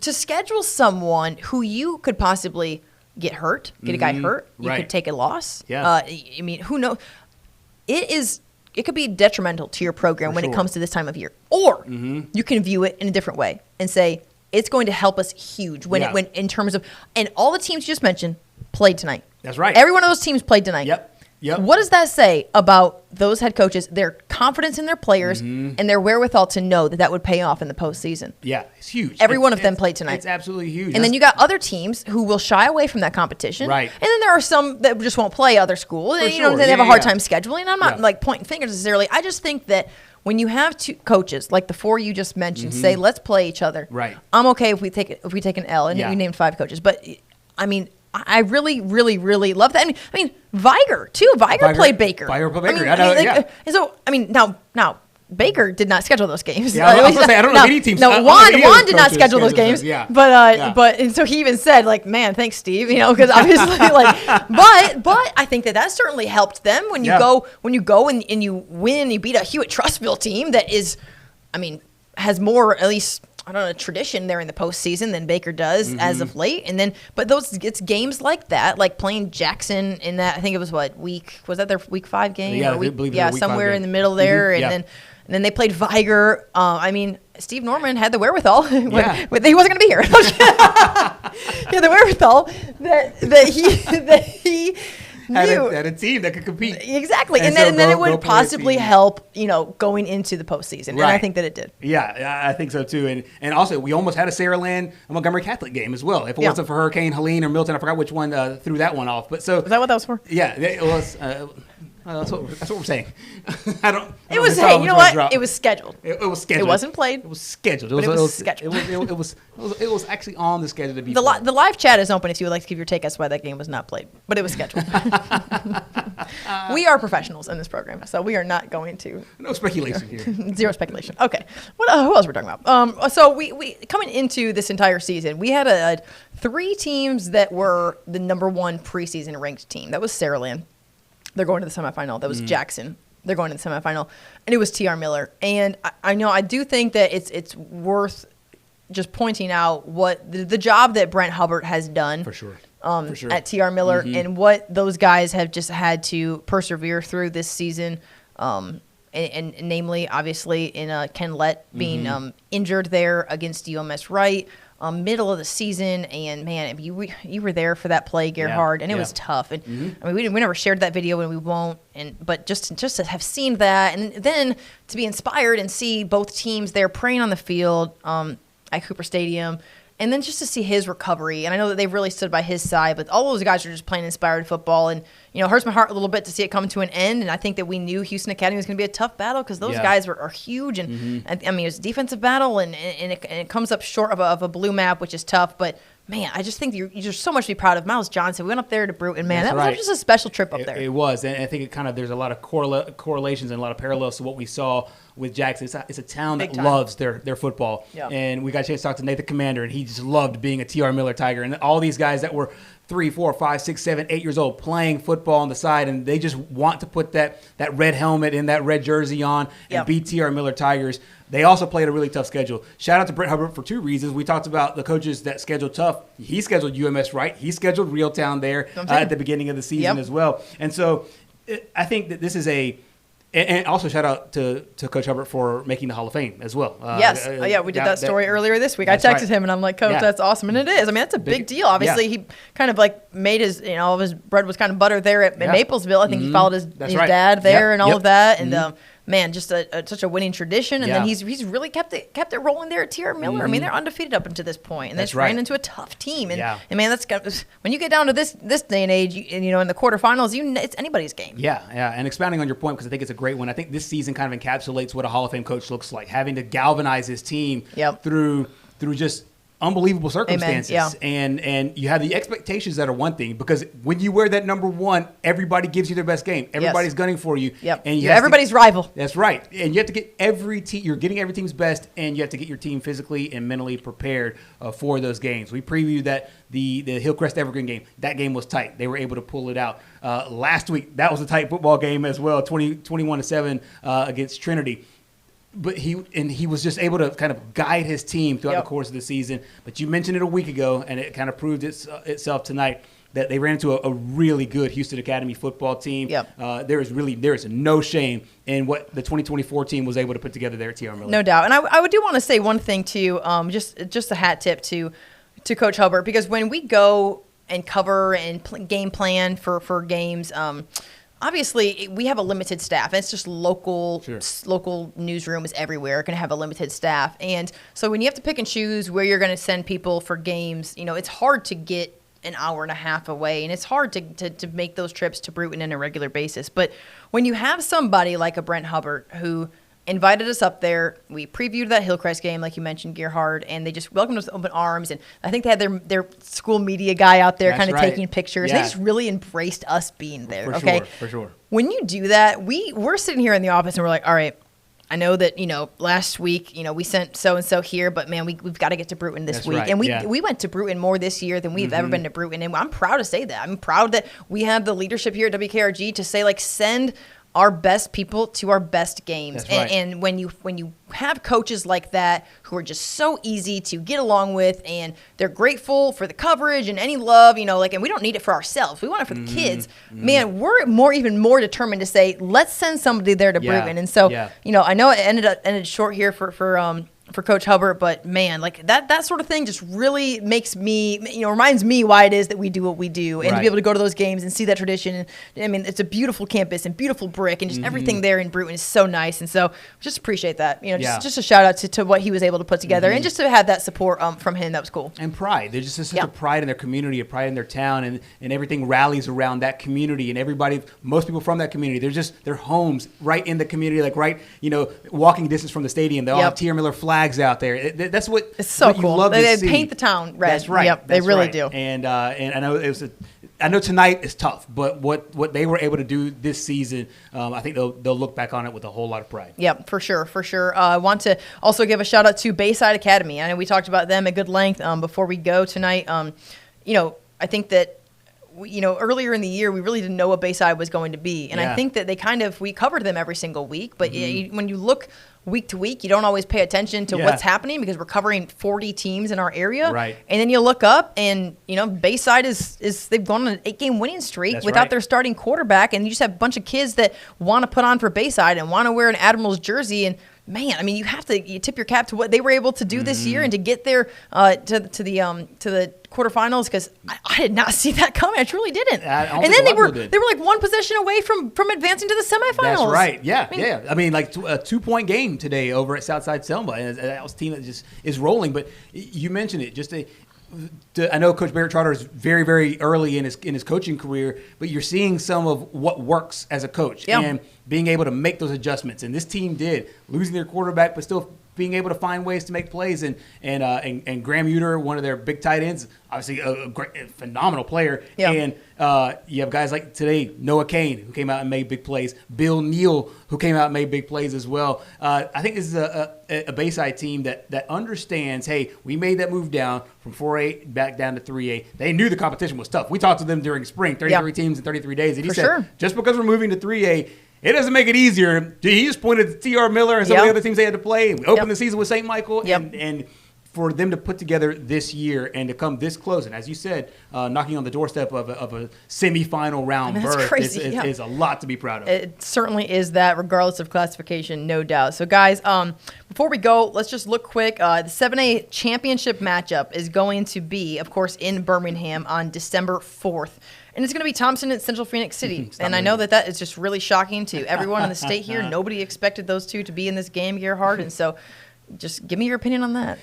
To schedule someone who you could possibly get hurt, get a guy hurt, you could take a loss. I mean, who knows? It could be detrimental to your program when it comes to this time of year. Or you can view it in a different way and say it's going to help us huge when in terms of, and all the teams you just mentioned played tonight. That's right. Every one of those teams played tonight. Yep. What does that say about those head coaches, their confidence in their players, and their wherewithal to know that would pay off in the postseason? Yeah, it's huge. Every one of them played tonight. It's absolutely huge. And then you got other teams who will shy away from that competition. Right. And then there are some that just won't play other schools. And, they have a hard time scheduling. I'm not like pointing fingers necessarily. I just think that when you have two coaches like the four you just mentioned say, let's play each other. Right. I'm okay if we take an L, and you named 5 coaches. But I mean, I really, really, really love that. I mean, Viger too. Viger played Baker. Viger played Baker. And so, I mean, now Baker did not schedule those games. Yeah, I was gonna say, I don't know if any teams. No, Juan did not schedule those games. But and so he even said, like, man, thanks, Steve. Because obviously, but I think that certainly helped them when you go and you win. You beat a Hewitt Trustville team that is, I mean, has more, at least, I don't know, tradition there in the postseason than Baker does as of late. And then, but it's games like that, like playing Jackson in that, I think it was was that their week 5 game? Yeah, somewhere in the middle there. And then they played Viger. I mean, Steve Norman had the wherewithal. He wasn't going to be here. He had the wherewithal that he had a team that could compete. Exactly. And then it would possibly help, going into the postseason. And I think that it did. Yeah, I think so too. And also, we almost had a Saraland Montgomery Catholic game as well. If it wasn't for Hurricane Helene or Milton, I forgot which one threw that one off. But so is that what that was for? Yeah, it was. That's what we're saying. I don't. It was. Hey, you know what? It was scheduled. It was scheduled. It wasn't played. It was scheduled. It was scheduled. It was actually on the schedule to be. The live chat is open if you would like to give your take as to why that game was not played, but it was scheduled. We are professionals in this program, so we are not going to. No speculation here. Zero speculation. Okay. Who else we're talking about? So we coming into this entire season, we had 3 teams that were the number 1 preseason ranked team. That was Saraland. They're going to the semifinal. That was Jackson. They're going to the semifinal. And it was T.R. Miller. And I do think that it's worth just pointing out what the job that Brent Hubbard has done. For sure. At T.R. Miller and what those guys have just had to persevere through this season. And namely, obviously, in Ken Lett being injured there against UMS Wright. Middle of the season, and man, you were there for that play, Gerhard, and it was tough. And I mean, we never shared that video, and we won't. But just to have seen that, and then to be inspired and see both teams there praying on the field at Cooper Stadium, and then just to see his recovery. And I know that they've really stood by his side, but all those guys are just playing inspired football, and it hurts my heart a little bit to see it come to an end. And I think that we knew Houston Academy was going to be a tough battle because those guys are huge. And I mean, it's a defensive battle, and it comes up short of a blue map, which is tough. But man, I just think there's so much to be proud of. Miles Johnson, we went up there to Bruton, man. That was just a special trip up there. It was, and I think there's a lot of correlations and a lot of parallels to what we saw with Jackson. It's a town that loves their football. Yeah. And we got a chance to talk to Nathan Commander, and he just loved being a T.R. Miller Tiger. And all these guys that were 3, 4, 5, 6, 7, 8 years old playing football on the side, and they just want to put that red helmet and that red jersey on and be T.R. Miller Tigers. They also played a really tough schedule. Shout out to Brent Hubbard for 2 reasons. We talked about the coaches that scheduled tough. He scheduled UMS Wright. He scheduled Reeltown there at the beginning of the season as well. And so I think that this is and also shout out to Coach Hubbard for making the Hall of Fame as well. Yes. We did that story earlier this week. I texted him, and I'm like, Coach, that's awesome. And it is. I mean, that's a big deal. Obviously, he kind of made his, all of his bread was kind of buttered there at Maplesville. I think he followed his dad there and all of that. And man, just such a winning tradition. And then he's really kept it rolling there at T.R. Miller. I mean, they're undefeated up until this point, and they ran into a tough team. And man, that's when you get down to this day and age, in the quarterfinals, it's anybody's game. Yeah. And expounding on your point, because I think it's a great one. I think this season kind of encapsulates what a Hall of Fame coach looks like, having to galvanize his team through just unbelievable circumstances. And you have the expectations that are one thing, because when you wear that number 1, everybody gives you their best game. Everybody's gunning for you. And you're everybody's rival. That's right. And you have to get you're getting every team's best, and you have to get your team physically and mentally prepared for those games. We previewed that the Hillcrest Evergreen game. That game was tight. They were able to pull it out. Last week, that was a tight football game as well, 21-7 against Trinity. But he was just able to kind of guide his team throughout the course of the season. But you mentioned it a week ago, and it kind of proved itself tonight, that they ran into a really good Houston Academy football team. There is no shame in what the 2024 team was able to put together there at T.R. Miller. No doubt. And I do want to say one thing too, just a hat tip to Coach Hubbard, because when we go and cover and game plan for games, obviously, we have a limited staff. It's just local newsrooms everywhere are going to have a limited staff. And so when you have to pick and choose where you're going to send people for games, it's hard to get an hour and a half away, and it's hard to make those trips to Bruton on a regular basis. But when you have somebody like a Brent Hubbard who invited us up there, we previewed that Hillcrest game, like you mentioned, Gerhard, and they just welcomed us with open arms. And I think they had their school media guy out there kind of taking pictures. They just really embraced us being there. For sure. When you do that, we're sitting here in the office and we're like, all right, I know that, last week, we sent so-and-so here, but man, we've got to get to Bruton this week. And we went to Bruton more this year than we've ever been to Bruton. And I'm proud to say that. I'm proud that we have the leadership here at WKRG to say, send our best people to our best games. And when you have coaches like that who are just so easy to get along with, and they're grateful for the coverage and any love, and we don't need it for ourselves. We want it for the kids. Man, we're even more determined to say, let's send somebody there to Bruton. And so, I know it ended short here for for Coach Hubbard, but man, like that sort of thing just really makes me, reminds me why it is that we do what we do, and to be able to go to those games and see that tradition. And, I mean, it's a beautiful campus and beautiful brick, and just everything there in Bruton is so nice, and so just appreciate that. Just a shout out to what he was able to put together, and just to have that support from him, that was cool. And pride. There's just such a pride in their community, a pride in their town, and everything rallies around that community, and most people from that community. They're just their homes right in the community, like right, walking distance from the stadium. They all have T.R. Miller flags out there. That's what it's so cool. You love they to see. Paint the town red. That's right. Yep, they really do. And I know I know tonight is tough, but what they were able to do this season, I think they'll look back on it with a whole lot of pride. Yep, for sure. I want to also give a shout out to Bayside Academy. I know we talked about them at good length before we go tonight. I think that earlier in the year, we really didn't know what Bayside was going to be. And I think that we covered them every single week. But when you look week to week, you don't always pay attention to what's happening because we're covering 40 teams in our area. Right. And then you look up and, Bayside they've gone on an 8-game winning streak without their starting quarterback. And you just have a bunch of kids that want to put on for Bayside and want to wear an Admirals jersey. And man, I mean, you tip your cap to what they were able to do this year and to get there to the quarterfinals, because I did not see that coming. I truly didn't. And then they were like one possession away from advancing to the semifinals. That's right. Yeah. I mean, like a 2-point game today over at Southside Selma, and that was a team that just is rolling. But you mentioned it, I know Coach Barrett Trotter is very, very early in his coaching career, but you're seeing some of what works as a coach and being able to make those adjustments. And this team did, losing their quarterback, but still being able to find ways to make plays. And Graham Uter, one of their big tight ends, obviously a great, phenomenal player. Yeah. And you have guys like today, Noah Kane, who came out and made big plays. Bill Neal, who came out and made big plays as well. I think this is a Bayside team that understands, hey, we made that move down from 4A back down to 3A. They knew the competition was tough. We talked to them during spring, 33 teams in 33 days. And he said, just because we're moving to 3A, it doesn't make it easier. He just pointed to T.R. Miller and some of the other teams they had to play. We opened the season with St. Michael. And for them to put together this year and to come this close, and as you said, knocking on the doorstep of a semifinal round berth is a lot to be proud of. It certainly is that, regardless of classification, no doubt. So, guys, before we go, let's just look quick. The 7A championship matchup is going to be, of course, in Birmingham on December 4th. And it's going to be Thompson at Central Phoenix City. And I know that is just really shocking to everyone in the state here. Nobody expected those two to be in this game, Gerhard. And so just give me your opinion on that.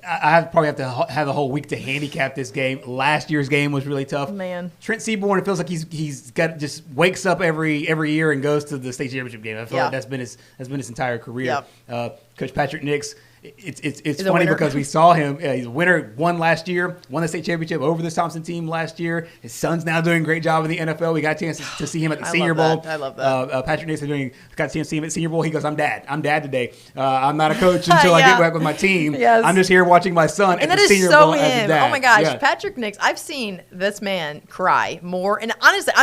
I probably have to have a whole week to handicap this game. Last year's game was really tough. Man, Trent Seaborn, it feels like he's got just wakes up every year and goes to the state championship game. I feel like that's been his entire career. Coach Patrick Nix. It's funny because we saw him. He's a winner. Won last year. Won the state championship over this Thompson team last year. His son's now doing a great job in the NFL. We got a chance to see him at the Senior Bowl. I love that. Patrick Nix got a chance to see him at Senior Bowl. He goes, "I'm dad. I'm dad today. I'm not a coach until I get back with my team. I'm just here watching my son at the Senior Bowl as his dad." Oh my gosh, Patrick Nix. I've seen this man cry more. And honestly,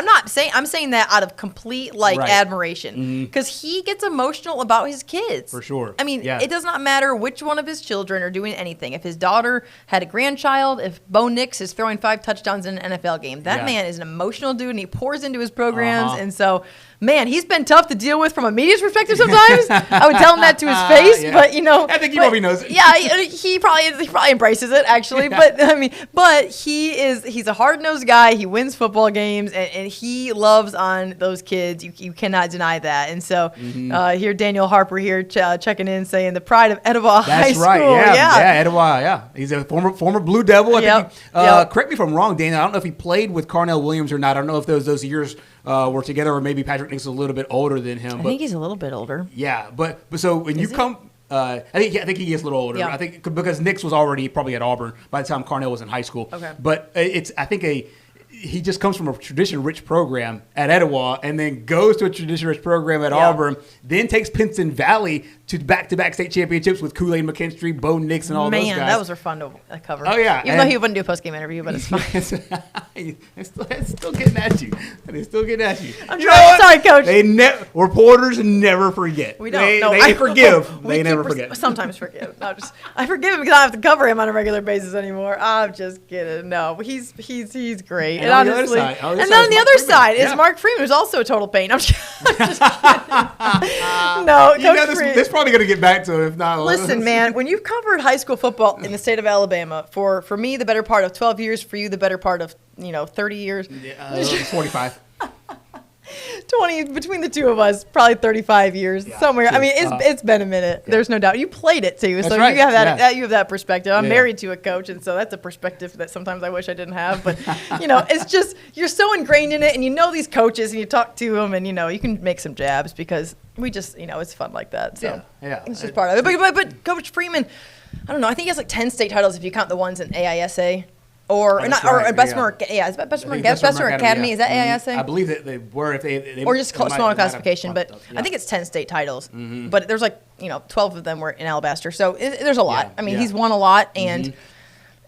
I'm saying that out of complete admiration, because he gets emotional about his kids. For sure. I mean, it does not matter which one of his children are doing anything. If his daughter had a grandchild, if Bo Nix is throwing 5 touchdowns in an NFL game, that man is an emotional dude, and he pours into his programs. And so, man, he's been tough to deal with from a media's perspective sometimes. I would tell him that to his face, but I think he probably knows it. Yeah, he probably embraces it actually. But he's a hard-nosed guy. He wins football games, and he loves on those kids. You cannot deny that. And so here, Daniel Harper here checking in, saying the pride of Etowah High School. That's right. Yeah, Etowah. Yeah, he's a former Blue Devil. Correct me if I'm wrong, Daniel. I don't know if he played with Carnell Williams or not. I don't know if those years were together, or maybe Patrick Nix is a little bit older than him. I think he's a little bit older. Yeah, but so when you come, I think he is a little older. I think because Nix was already probably at Auburn by the time Carnell was in high school. Okay, but he just comes from a tradition-rich program at Etowah and then goes to a tradition-rich program at Auburn, then takes Pinson Valley to back-to-back state championships with Kool-Aid McKinstry, Bo Nix, and all those guys. Man, that was fun to cover. Oh, yeah. Even though he wouldn't do a post-game interview, but it's fine. It's still getting at you. It's still getting at you. I'm trying. Sorry, Coach. Reporters never forget. We don't. They forgive. They never forget. Sometimes forgive. I forgive him because I don't have to cover him on a regular basis anymore. I'm just kidding. No, he's great. funny. And honestly, and then on the other side is Mark Freeman, who's also a total pain. I'm just kidding. No, Coach Freeman. This probably going to get back to it, if not. Listen, man, when you've covered high school football in the state of Alabama for me, the better part of 12 years, for you, the better part of 30 years. 45. 20 between the two of us, probably 35 years somewhere. True. I mean, it's been a minute. Yeah. There's no doubt. You played it too, so right. You have that. You have that perspective. I'm married to a coach, and so that's a perspective that sometimes I wish I didn't have. But it's just you're so ingrained in it, and you know these coaches, and you talk to them, and you can make some jabs because we just it's fun like that. So it's just part of it. But Coach Freeman, I don't know. I think he has like 10 state titles if you count the ones in AISA. Or Bessemer Academy. Is that AISA? I believe that they were if they or just smaller classification, but I think it's 10 state titles. Mm-hmm. But there's 12 of them were in Alabaster, so there's a lot. I mean, he's won a lot, and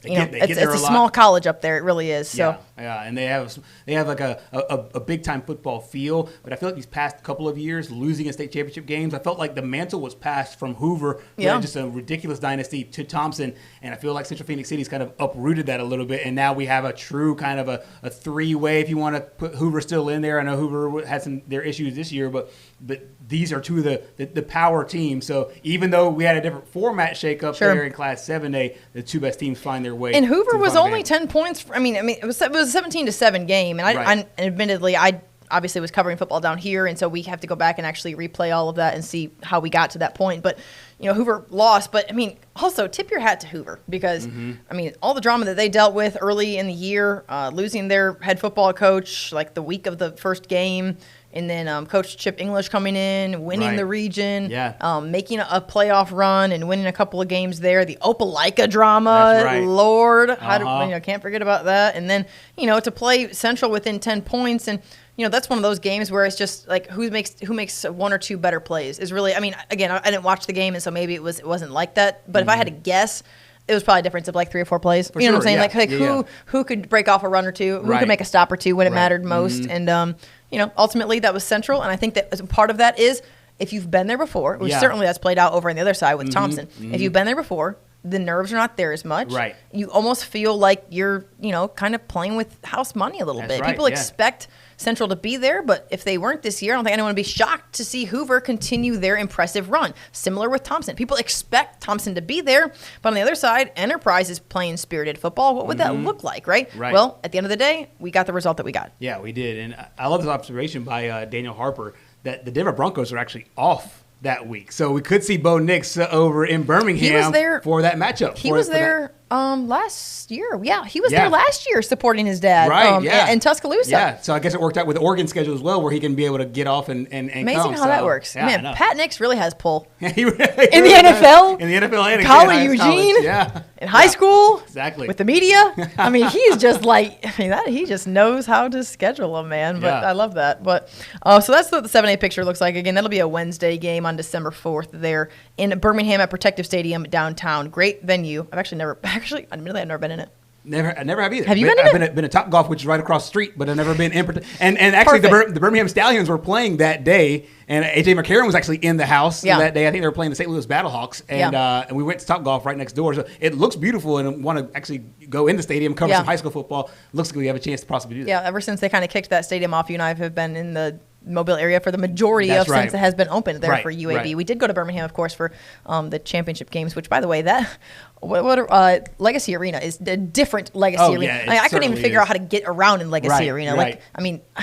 it's a small college up there. It really is. So and they have like a big time football feel. But I feel like these past couple of years, losing in state championship games, I felt like the mantle was passed from Hoover, who had just a ridiculous dynasty, to Thompson, and I feel like Central Phoenix City's kind of uprooted that a little bit, and now we have a true kind of a three-way. If you want to put Hoover still in there, I know Hoover had their issues this year, but these are two of the power teams. So even though we had a different format shakeup there in Class 7A, the two best teams find their way. And Hoover was only 10 points. I mean, it was a 17-7 game, and I admittedly I obviously was covering football down here, and so we have to go back and actually replay all of that and see how we got to that point. But Hoover lost. But I mean, also tip your hat to Hoover because I mean, all the drama that they dealt with early in the year, losing their head football coach like the week of the first game. And then Coach Chip English coming in, winning the region, making a playoff run and winning a couple of games there. The Opelika drama, Lord, can't forget about that. And then, to play Central within 10 points. And, that's one of those games where it's just like who makes one or two better plays is really, I mean, again, I didn't watch the game, and so maybe it wasn't like that. But if I had to guess, it was probably a difference of like 3 or 4 plays. You know what I'm saying? Who could break off a run or two, who could make a stop or two when it mattered most. And, ultimately that was Central. And I think that part of that is if you've been there before, which certainly that's played out over on the other side with Thompson. If you've been there before, the nerves are not there as much. Right. You almost feel like you're, kind of playing with house money a little bit. People expect Central to be there, but if they weren't this year, I don't think anyone would be shocked to see Hoover continue their impressive run. Similar with Thompson. People expect Thompson to be there, but on the other side, Enterprise is playing spirited football. What would that look like, right? Well, at the end of the day, we got the result that we got. Yeah, we did. And I love this observation by Daniel Harper that the Denver Broncos are actually off that week. So we could see Bo Nix over in Birmingham for that matchup. He was there last year. Yeah, he was there last year supporting his dad. Right, in Tuscaloosa. Yeah, so I guess it worked out with the Oregon schedule as well, where he can be able to get off and amazing how that works. Yeah, man, Pat Nix really has pull. He really in the NFL? In the NFL and college, Eugene. Yeah. In high school. Exactly. With the media. I mean, he's just he just knows how to schedule them, man. But I love that. But so that's what the 7A picture looks like. Again, that'll be a Wednesday game on December 4th there in Birmingham at Protective Stadium downtown. Great venue. Admittedly, I've never been in it. I never have either. Have you been in it? I've been at Top Golf, which is right across the street, but I've never been in. And actually, the Birmingham Stallions were playing that day, and AJ McCarron was actually in the house that day. I think they were playing the St. Louis Battlehawks, and we went to Top Golf right next door. So it looks beautiful, and I want to actually go in the stadium, cover some high school football. Looks like we have a chance to possibly do that. Yeah, ever since they kind of kicked that stadium off, you and I have been in the Mobile area for the majority since it has been open there for UAB. Right. We did go to Birmingham, of course, for the championship games, which, by the way, that Legacy Arena is a different Legacy Arena. Yeah, I couldn't even figure out how to get around in Legacy Arena. Right.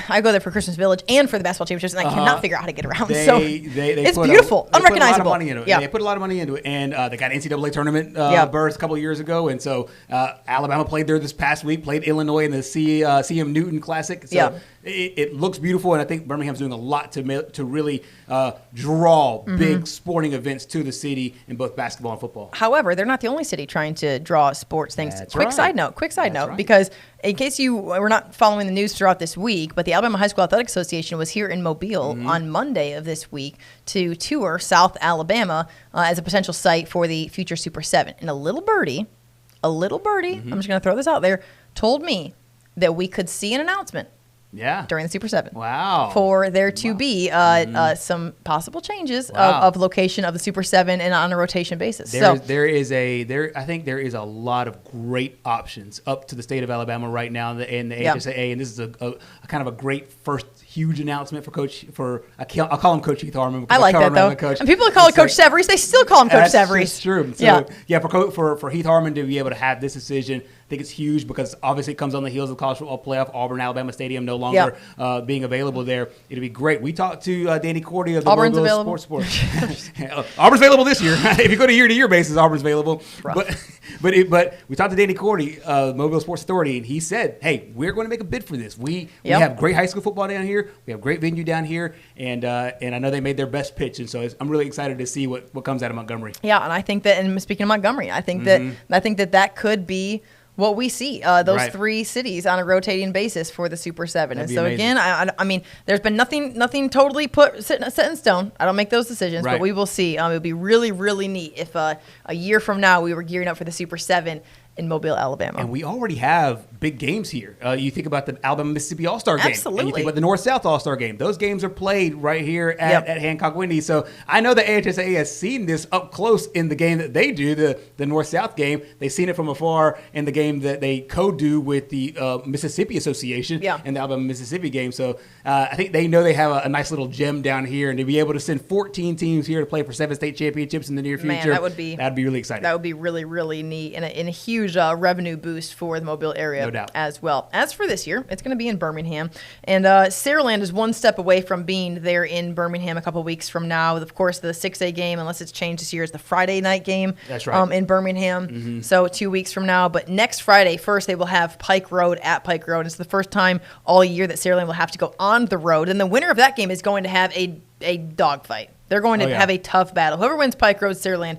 I go there for Christmas Village and for the basketball championships, and I cannot figure out how to get around. It's beautiful, unrecognizable. They put a lot of money into it, and they got an NCAA tournament berth a couple of years ago, and so Alabama played there this past week, played Illinois in the CM Newton Classic. So it looks beautiful, and I think Birmingham's doing a lot to really draw big sporting events to the city in both basketball and football. However, they're not the only city trying to draw sports things. Quick side note, because in case you were not following the news throughout this week, but the Alabama High School Athletic Association was here in Mobile on Monday of this week to tour South Alabama as a potential site for the future Super 7. And a little birdie, I'm just going to throw this out there, told me that we could see an announcement during the Super 7. Wow. For there to be some possible changes of location of the Super 7 and on a rotation basis. I think there is a lot of great options up to the state of Alabama right now in the HSAA, and this is a kind of a great first huge announcement for I'll call him Coach Heath Harmon. I like that though. And people call it Coach Severies. They still call him Coach Severies. That's true. So, for Heath Harmon to be able to have this decision, I think it's huge because obviously it comes on the heels of the college football playoff. Auburn, Alabama Stadium no longer being available there. It'll be great. We talked to Danny Cordy of the Auburn's Mobile available. Sports. Auburn's available this year. If you go to year-to-year basis, Auburn's available. But we talked to Danny Cordy, Mobile Sports Authority, and he said, "Hey, we're going to make a bid for this. We have great high school football down here. We have great venue down here, and I know they made their best pitch, and so I'm really excited to see what comes out of Montgomery." Yeah, and I think that, and speaking of Montgomery, I think that could be what we see, those three cities on a rotating basis for the Super 7. That'd and so, amazing. again, I mean, there's been nothing totally set in stone. I don't make those decisions, but we will see. It would be really, really neat if a year from now we were gearing up for the Super 7 in Mobile, Alabama. And we already have big games here. You think about the Alabama-Mississippi All-Star game. Absolutely. And you think about the North-South All-Star game. Those games are played right here at Hancock-Windy. So I know the AHSAA has seen this up close in the game that they do, the North-South game. They've seen it from afar in the game that they co-do with the Mississippi Association and the Alabama-Mississippi game. So I think they know they have a nice little gem down here. And to be able to send 14 teams here to play for 7 state championships in the near future, that'd be really exciting. That would be really, really neat and a huge revenue boost for the Mobile area no doubt. As well. As for this year, it's going to be in Birmingham. And Saraland is one step away from being there in Birmingham a couple weeks from now. Of course, the 6A game, unless it's changed this year, is the Friday night game. That's right. In Birmingham. So 2 weeks from now. But next Friday, first, they will have Pike Road at Pike Road. It's the first time all year that Saraland will have to go on the road. And the winner of that game is going to have a dogfight. They're going to have a tough battle. Whoever wins Pike Road, Saraland,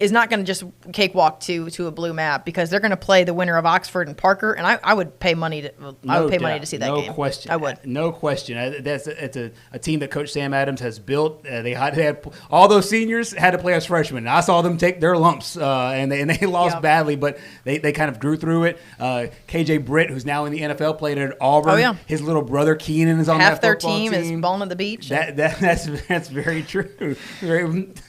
is not going to just cakewalk to a blue map because they're going to play the winner of Oxford and Parker, and I would pay money to money to see that game. No question. I would. No question. It's a team that Coach Sam Adams has built. They had all those seniors had to play as freshmen. I saw them take their lumps, and they lost badly, but they kind of grew through it. KJ Britt, who's now in the NFL, played at Auburn. Oh, yeah. His little brother Keenan is on half that football team. team. Is balling at the beach. That's very true.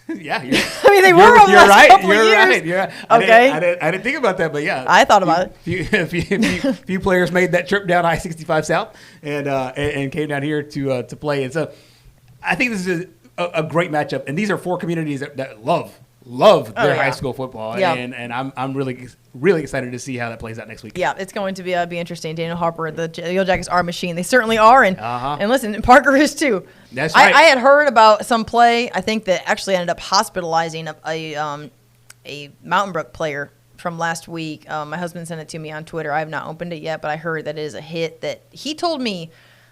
Yeah, I mean, they were over the last couple You're years. right. Yeah. Okay. I didn't think about that, but yeah. I thought about it. Few players made that trip down I-65 South and came down here to play. And so I think this is a great matchup. And these are four communities that love their high school football. And I'm really excited to see how that plays out next week. Yeah, it's going to be interesting. Daniel Harper, the Yellow Jackets are a machine. They certainly are. And listen, Parker is too. That's right. I had heard about some play, I think, that actually ended up hospitalizing a Mountain Brook player from last week. My husband sent it to me on Twitter. I have not opened it yet, but I heard that it is a hit that he told me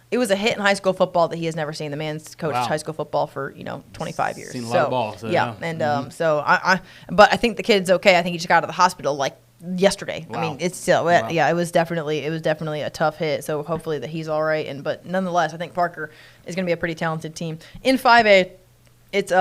it was a hit in high school football that he has never seen. The man's coached high school football for 25 years. Seen a lot of balls. But I think the kid's okay. I think he just got out of the hospital like yesterday. Wow. I mean, it's still it was definitely a tough hit. So hopefully that he's all right. But nonetheless, I think Parker is going to be a pretty talented team. In 5A, it's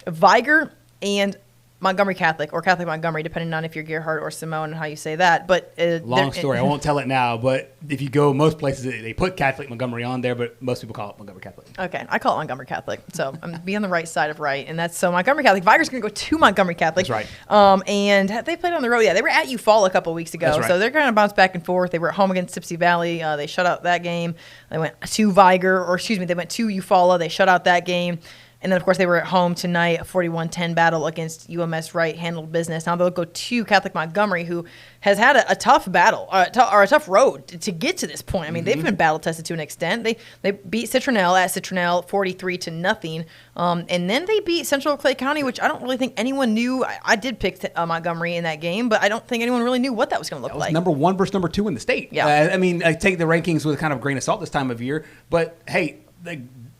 Viger and Montgomery Catholic, or Catholic Montgomery, depending on if you're Gerhard or Simone and how you say that. But long story. I won't tell it now. But if you go most places, they put Catholic Montgomery on there, but most people call it Montgomery Catholic. Okay, I call it Montgomery Catholic. So I'm be on the right side of right, and that's so Montgomery Catholic. Viger's going to go to Montgomery Catholic. That's right. And they played on the road. Yeah, they were at Eufaula a couple weeks ago. That's right. So they're going to bounce back and forth. They were at home against Tipsy Valley. They shut out that game. They went to they went to Eufaula. They shut out that game. And then, of course, they were at home tonight, a 41-10 battle against UMS Wright, handled business. Now they'll go to Catholic Montgomery, who has had a tough battle, or a tough road to get to this point. I mean, they've been battle-tested to an extent. They beat Citronelle at Citronelle 43-0. And then they beat Central Clay County, which I don't really think anyone knew. I did pick Montgomery in that game, but I don't think anyone really knew what that was going to look like. Number 1 versus number 2 in the state. Yeah. I mean, I take the rankings with kind of a grain of salt this time of year. But, hey,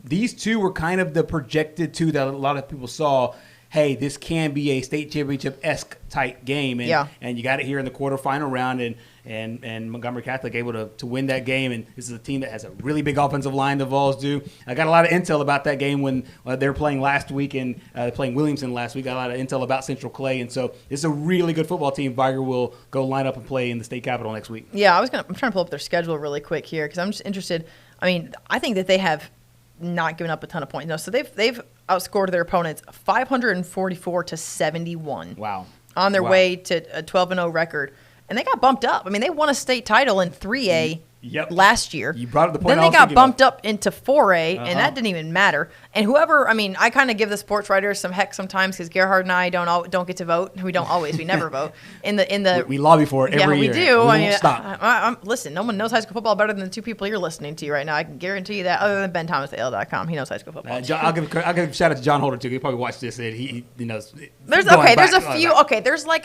these two were kind of the projected two that a lot of people saw, hey, this can be a state championship-esque type game. And you got it here in the quarterfinal round, and Montgomery Catholic able to win that game. And this is a team that has a really big offensive line, the Vols do. I got a lot of intel about that game when they were playing last week and playing Williamson last week. Got a lot of intel about Central Clay. And so this is a really good football team. Viger will go line up and play in the state capitol next week. Yeah, I'm trying to pull up their schedule really quick here because I'm just interested. I mean, I think that they have not given up a ton of points. No, so they've outscored their opponents 544 to 71. Wow. On their way to a 12-0 record. And they got bumped up. I mean, they won a state title in 3A last year. You brought up the point. Then they got bumped up into 4A, and that didn't even matter. And whoever, I mean, I kind of give the sports writers some heck sometimes because Gerhard and I don't get to vote. We don't always. We never vote. We lobby for it every year. Yeah, we do. We won't stop. Listen, no one knows high school football better than the two people you're listening to right now. I can guarantee you that. Other than BenThomasAL.com, he knows high school football. I'll give a shout out to John Holder too. He probably watched this. And he knows. There's a few. Okay, there's like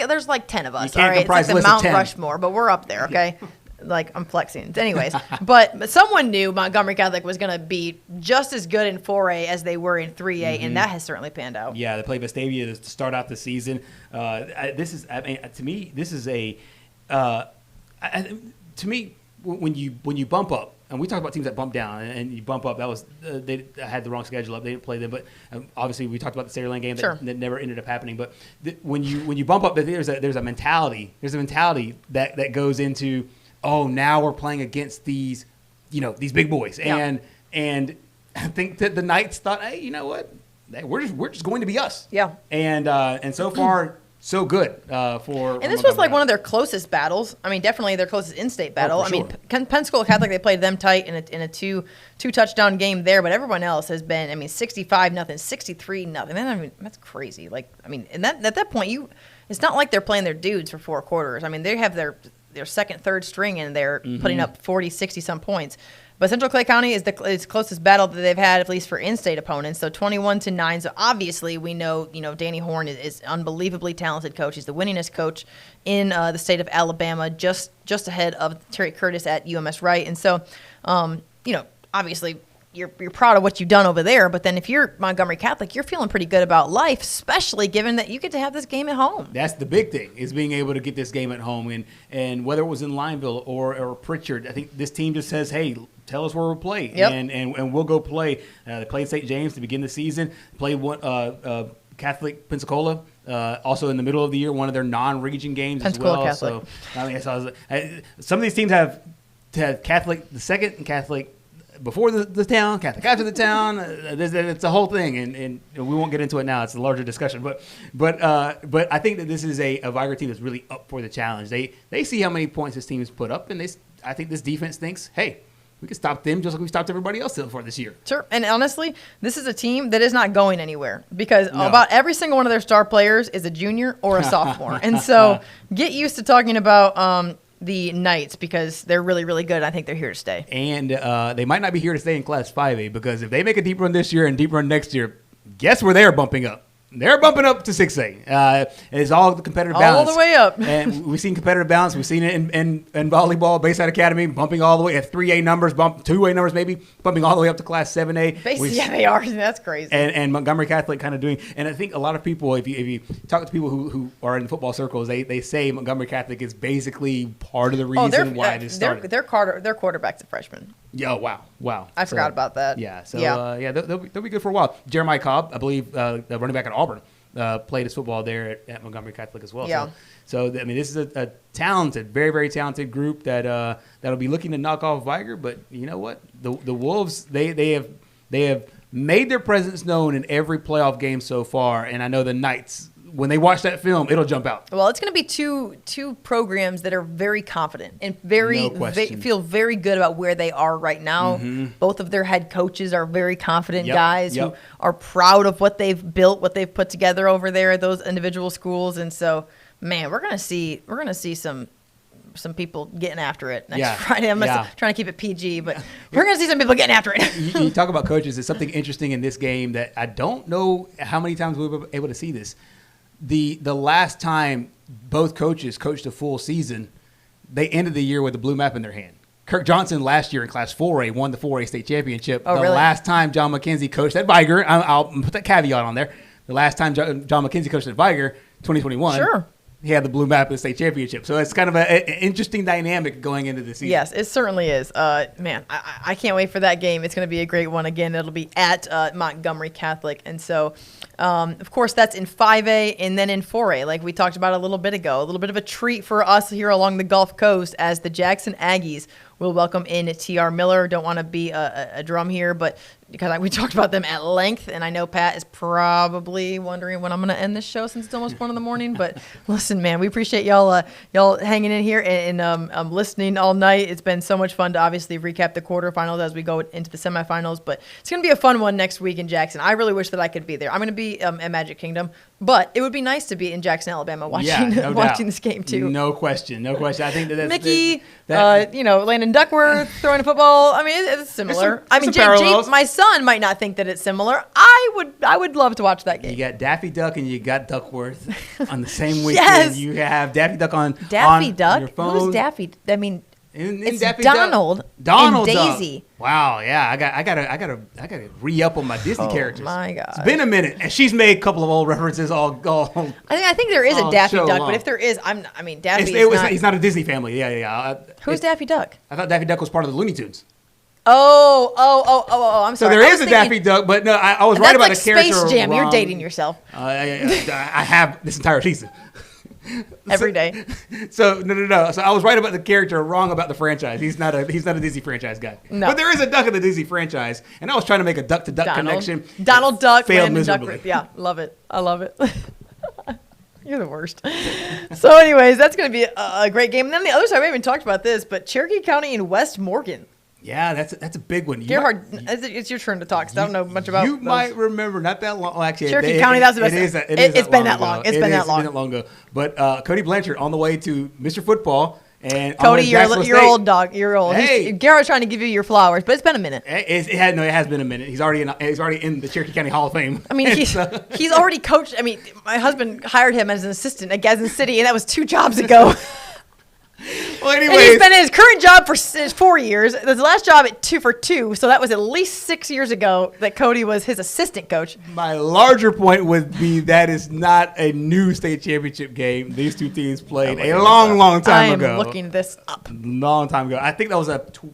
10 of us. All right, it's like the Mount Rushmore, but we're up there. Okay. Like, I'm flexing. Anyways, but someone knew Montgomery Catholic was going to be just as good in 4A as they were in 3A, and that has certainly panned out. Yeah, they played Vestavia to start out the season. To me, when you bump up, and we talked about teams that bump down and you bump up, that was they had the wrong schedule up. They didn't play them, but obviously we talked about the Sierra Lane game that never ended up happening. But when you bump up, there's a mentality. There's a mentality that goes into, oh, now we're playing against these big boys, and I think that the Knights thought, hey, you know what, we're just going to be us, and so far so good for. And this was like one of their closest battles. I mean, definitely their closest in-state battle. I mean, Pensacola Catholic, they played them tight in a two touchdown game there, but everyone else has been, 65-0, 63-0. I mean, that's crazy. Like, I mean, and at that point, it's not like they're playing their dudes for 4 quarters. I mean, they have their second, third string, and they're putting up 40, 60-some points. But Central Clay County is the closest battle that they've had, at least for in-state opponents. So 21-9. So obviously, we know Danny Horn is unbelievably talented coach. He's the winningest coach in the state of Alabama, just ahead of Terry Curtis at UMS Wright. And so, obviously, you're proud of what you've done over there. But then if you're Montgomery Catholic, you're feeling pretty good about life, especially given that you get to have this game at home. That's the big thing, is being able to get this game at home. And whether it was in Lineville or Pritchard, I think this team just says, hey, tell us where we'll play, and we'll go play. They played St. James to begin the season. Played Catholic Pensacola, also in the middle of the year, one of their non-region games Pensacola as well. Catholic. So some of these teams have Catholic the second and Catholic before the town, Catholic after the town. It's a whole thing, and we won't get into it now. It's a larger discussion, but I think that this is a Viger team that's really up for the challenge. They see how many points this team has put up, and I think this defense thinks, hey, we can stop them just like we stopped everybody else so far this year. Sure. And honestly, this is a team that is not going anywhere because about every single one of their star players is a junior or a sophomore. And so get used to talking about the Knights because they're really, really good. I think they're here to stay. And they might not be here to stay in Class 5A because if they make a deep run this year and deep run next year, guess where they're bumping up? They're bumping up to 6A. It's all the competitive balance. All the way up. And we've seen competitive balance. We've seen it in volleyball, Bayside Academy, bumping all the way at 3A numbers, 2A numbers maybe, bumping all the way up to Class 7A. They are. That's crazy. And Montgomery Catholic kind of doing – and I think a lot of people, if you talk to people who are in the football circles, they say Montgomery Catholic is basically part of the reason why this started. Their quarterback's a freshman. Yeah, wow. I forgot about that. Yeah, so they'll be good for a while. Jeremiah Cobb, I believe, the running back at Auburn, played his football there at Montgomery Catholic as well. Yeah. So this is a talented, very, very talented group that'll be looking to knock off Viger. But you know what? The Wolves, they have made their presence known in every playoff game so far, and I know the Knights, when they watch that film, it'll jump out. Well, it's going to be two programs that are very confident and feel very good about where they are right now. Mm-hmm. Both of their head coaches are very confident guys who are proud of what they've built, what they've put together over there at those individual schools. And so, man, we're going to see some people getting after it next Friday. I'm trying to keep it PG, but we're going to see some people getting after it. You talk about coaches. There's something interesting in this game that I don't know how many times we were able to see this. The last time both coaches coached a full season, they ended the year with the blue map in their hand. Kirk Johnson last year in Class 4A won the 4A state championship. Oh, really? Last time John McKenzie coached at Viger, I'll put that caveat on there. The last time John McKenzie coached at Viger, 2021. Sure. He had the blue map of the state championship. So it's kind of an interesting dynamic going into the season. Yes, it certainly is. Man, I can't wait for that game. It's going to be a great one. Again, it'll be at Montgomery Catholic. And so Of course, that's in 5A and then in 4A, like we talked about a little bit ago. A little bit of a treat for us here along the Gulf Coast as the Jackson Aggies will welcome in T.R. Miller. Don't want to be a drum here, but because we talked about them at length, and I know Pat is probably wondering when I'm going to end this show since it's almost 1 a.m. But listen, man, we appreciate y'all hanging in here and listening all night. It's been so much fun to obviously recap the quarterfinals as we go into the semifinals, but it's going to be a fun one next week in Jackson. I really wish that I could be there. I'm going to be at Magic Kingdom, but it would be nice to be in Jackson, Alabama, watching this game too. No question. I think that's Mickey, Landon Duckworth throwing a football. I mean, it's similar. My son might not think that it's similar. I would love to watch that game. You got Daffy Duck and you got Duckworth on the same weekend. Yes. You have Daffy Duck on Duck. your phone. Who's Daffy? I mean, it's Daffy Donald. Donald and Daisy. Duck. Wow, yeah, I gotta re-up on my Disney characters. My God, it's been a minute, and she's made a couple of old references. I think there is a Daffy Duck, but if there is, Daffy. He's not a Disney family. Yeah. Who's Daffy Duck? I thought Daffy Duck was part of the Looney Tunes. Oh, I'm sorry. So there is a Daffy Duck, but no, I was right about like the character. Space Jam. Wrong. You're dating yourself. I have this entire season. Every day. So no. So I was right about the character, wrong about the franchise. He's not a Disney franchise guy. No. But there is a Duck in the Disney franchise, and I was trying to make a Duck to Duck connection. Donald Duck, failed Landon miserably. Duckworth. Yeah, love it. I love it. You're the worst. So, anyways, that's going to be a great game. And then the other side, we haven't talked about this, but Cherokee County and West Morgan. Yeah, that's a big one. Gerhard, it's your turn to talk, because I don't know much about You might remember, not that long. Well, actually, Cherokee County, that's the best. It's been that long. It's been that long ago. But Cody Blanchard on the way to Mr. Football. And Cody, you're old, dog. You're old. Hey. Gerhard's trying to give you your flowers, but it's been a minute. It has been a minute. He's already in the Cherokee County Hall of Fame. I mean, he's already coached. I mean, my husband hired him as an assistant at Gadsden City, and that was 2 jobs ago. Well, anyways. And he's been in his current job for 4 years. His last job at 2 for 2, so that was at least 6 years ago that Cody was his assistant coach. My larger point would be that is not a new state championship game. These two teams played a long time ago. I am looking this up. Long time ago. I think that was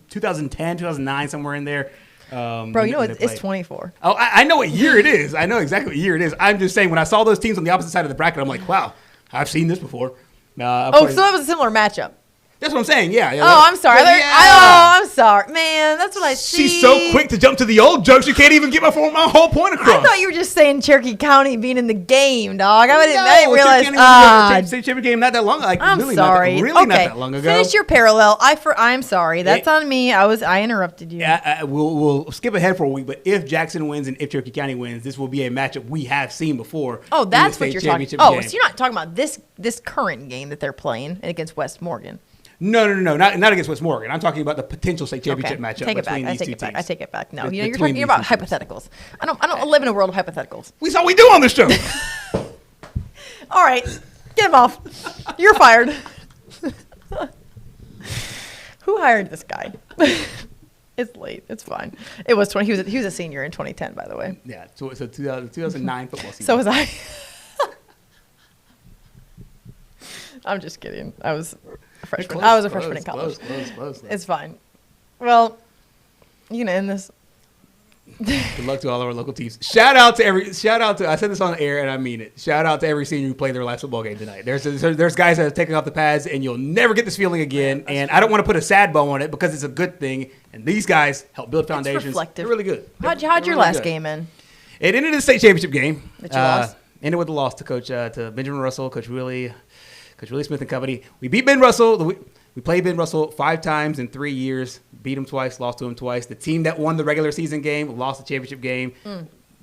2010, 2009, somewhere in there. Bro, you know it's 24. Oh, I know what year it is. I know exactly what year it is. I'm just saying, when I saw those teams on the opposite side of the bracket, I'm like, wow, I've seen this before. So that was a similar matchup. That's what I'm saying. Yeah. I'm sorry. I'm sorry, man. That's what I see. She's so quick to jump to the old jokes. You can't even get my whole point across. I thought you were just saying Cherokee County being in the game, dog. I didn't realize. State championship game not that long. I'm sorry. Not that long ago. Finish your parallel. I'm sorry. That's on me. I interrupted you. We'll skip ahead for a week. But if Jackson wins and if Cherokee County wins, this will be a matchup we have seen before. Oh, that's what you're talking about. Oh, so you're not talking about this current game that they're playing against West Morgan. No, not against West Morgan. I'm talking about the potential state championship matchup between these two teams. I take it back. No, you're talking about hypotheticals. I don't live in a world of hypotheticals. That's all we do on this show. All right, get him off. You're fired. Who hired this guy? It's late. It's fine. It was 20. He was a senior in 2010, by the way. Yeah, so 2009 football season. So was I. I'm just kidding. I was a freshman. I was a freshman in college. Close. It's fine. Well, you can end this. Good luck to all our local teams. Shout out to I said this on the air and I mean it. Shout out to every senior who played their last football game tonight. There's guys that have taken off the pads and you'll never get this feeling again. And I don't want to put a sad bow on it because it's a good thing. And these guys help build foundations. It's reflective. They're really good. How'd your last game end? It ended in a state championship game. That you lost? Ended with a loss to Benjamin Russell, Coach Willie Smith and company. We beat Ben Russell. We played Ben Russell 5 times in 3 years. Beat him twice, lost to him twice. The team that won the regular season game lost the championship game.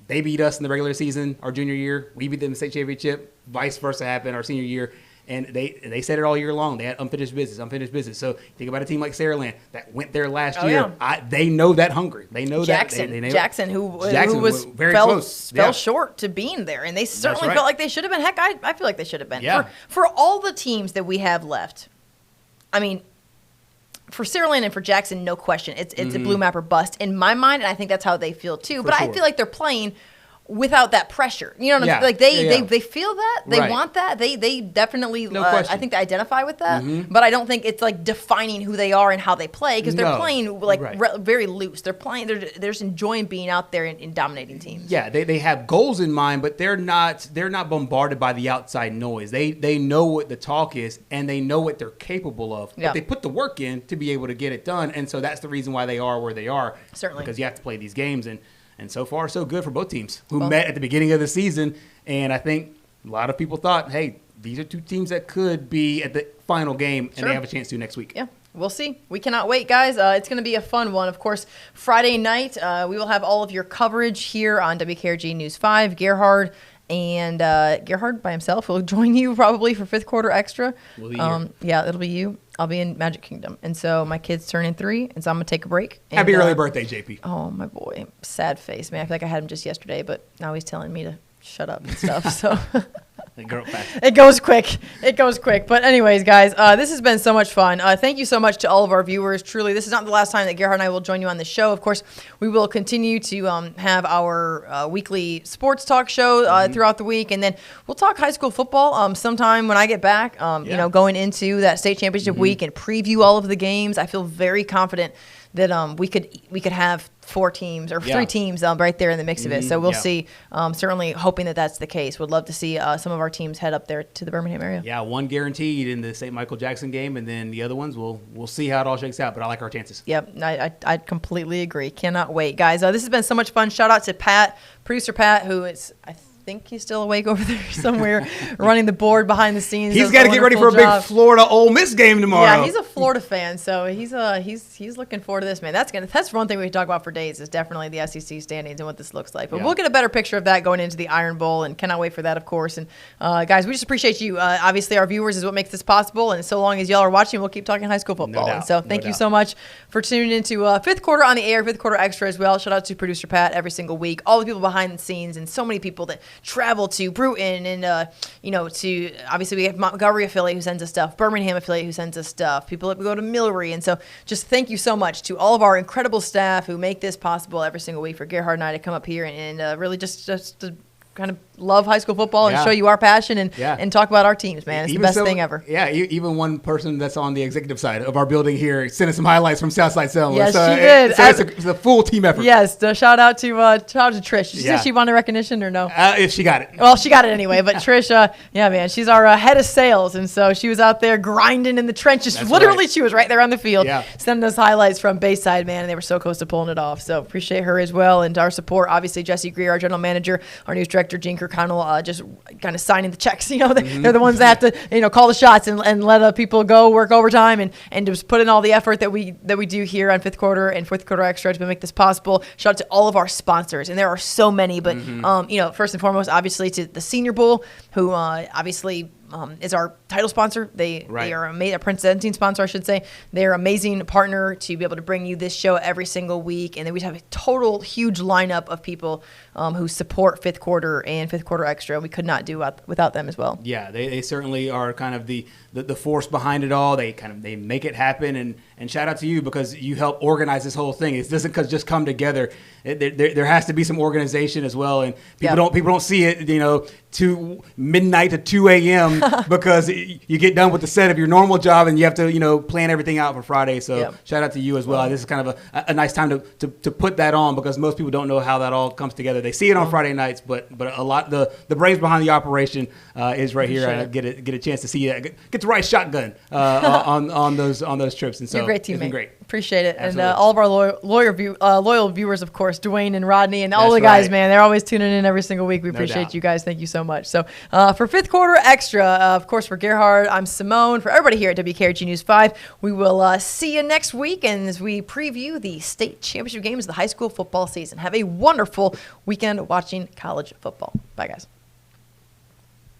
They beat us in the regular season our junior year. We beat them in the state championship. Vice versa happened our senior year. And they said it all year long. They had unfinished business. So think about a team like Saraland that went there last year. Yeah. They know that hungry. They know Jackson, that. Jackson, who very close. Fell short to being there. And they certainly felt like they should have been. Heck, I feel like they should have been. Yeah. For all the teams that we have left, I mean, for Saraland and for Jackson, no question. It's a blue map or bust in my mind, and I think that's how they feel too. But I feel like they're playing without that pressure. You know what I'm saying? Like they feel that. They want that. They definitely, I think they identify with that. But I don't think it's like defining who they are and how they play, because they're playing like very loose. They're playing, they're just enjoying being out there and dominating teams. Yeah, they have goals in mind, but they're not bombarded by the outside noise. They know what the talk is, and they know what they're capable of. But they put the work in to be able to get it done, and so that's the reason why they are where they are. Certainly. Because you have to play these games, and so far so good for both teams who met at the beginning of the season. And I think a lot of people thought, hey, these are two teams that could be at the final game, and they have a chance to next week. Yeah. We'll see. We cannot wait, guys. It's going to be a fun one. Of course, Friday night, we will have all of your coverage here on WKRG News 5. Gerhard by himself will join you probably for fifth quarter extra. We'll be here. Yeah, it'll be you. I'll be in Magic Kingdom. And so my kid's turning 3, and so I'm going to take a break. And, happy early birthday, JP. Oh, my boy. Sad face, man. I feel like I had him just yesterday, but now he's telling me to shut up and stuff. So it goes quick. It goes quick. But anyways, guys, this has been so much fun. Thank you so much to all of our viewers. Truly, this is not the last time that Gerhard and I will join you on the show. Of course, we will continue to have our weekly sports talk show throughout the week, and then we'll talk high school football sometime when I get back. You know, going into that state championship week and preview all of the games. I feel very confident that we could have 4 teams or 3 teams right there in the mix of it. So we'll see. Certainly hoping that that's the case. Would love to see some of our teams head up there to the Birmingham area. Yeah, one guaranteed in the St. Michael Jackson game, and then the other ones we'll see how it all shakes out. But I like our chances. Yep, I completely agree. Cannot wait, guys. This has been so much fun. Shout out to Pat, producer Pat, who is I think he's still awake over there somewhere, running the board behind the scenes. He's got to get ready for a big Florida Ole Miss game tomorrow. Yeah, he's a Florida fan, so he's looking forward to this, man. That's one thing we can talk about for days, is definitely the SEC standings and what this looks like. But we'll get a better picture of that going into the Iron Bowl, and cannot wait for that, of course. And guys, we just appreciate you. Obviously, our viewers is what makes this possible, and so long as y'all are watching, we'll keep talking high school football. No doubt. And so thank you so much for tuning into fifth quarter on the air, fifth quarter extra as well. Shout out to producer Pat every single week, all the people behind the scenes, and so many people that travel to Bruton and to obviously we have Montgomery affiliate who sends us stuff, Birmingham affiliate who sends us stuff, people that go to Millery. And so just thank you so much to all of our incredible staff who make this possible every single week for Gerhard and I to come up here and really just to kind of love high school football and show you our passion and talk about our teams, man. It's the best thing ever. Yeah, even one person that's on the executive side of our building here sent us some highlights from Southside Selma. Yes, she did. So it's a full team effort. Yes, shout out to Trish. Did she want a recognition or no? If she got it. Well, she got it anyway. But Trish, man, she's our head of sales, and so she was out there grinding in the trenches. That's literally, she was right there on the field, sending us highlights from Bayside, man, and they were so close to pulling it off. So appreciate her as well, and our support. Obviously, Jesse Greer, our general manager, our news director, Gene Kirkconnell, just kind of signing the checks. They're the ones that have to call the shots and let people go work overtime and just put in all the effort that we do here on fifth quarter and fourth quarter extra to make this possible. Shout out to all of our sponsors, and there are so many, but first and foremost, obviously to the Senior Bowl, who obviously is our title sponsor. They are a presenting sponsor, I should say. They're an amazing partner to be able to bring you this show every single week. And then we have a total huge lineup of people who support fifth quarter and fifth quarter extra. We could not do without them as well. Yeah, they certainly are kind of the force behind it all. They make it happen. And shout out to you, because you help organize this whole thing. It doesn't just come together. There has to be some organization as well. And people don't see it, to midnight to 2 a.m. because you get done with the set of your normal job and you have to, plan everything out for Friday. So shout out to you as well. This is kind of a nice time to put that on, because most people don't know how that all comes together. They see it on Friday nights, but a lot the brains behind the operation is right here. I get a chance to see that. Get to ride shotgun on those trips. And so you're a great teammate. It's been great. Appreciate it. Absolutely. And all of our loyal viewers, of course, Dwayne and Rodney and all the guys, man, they're always tuning in every single week. We appreciate you guys. Thank you so much. So for fifth quarter extra, of course, for Gerhard, I'm Simone. For everybody here at WKRG News 5, we will see you next week, and as we preview the state championship games of the high school football season. Have a wonderful weekend watching college football. Bye, guys.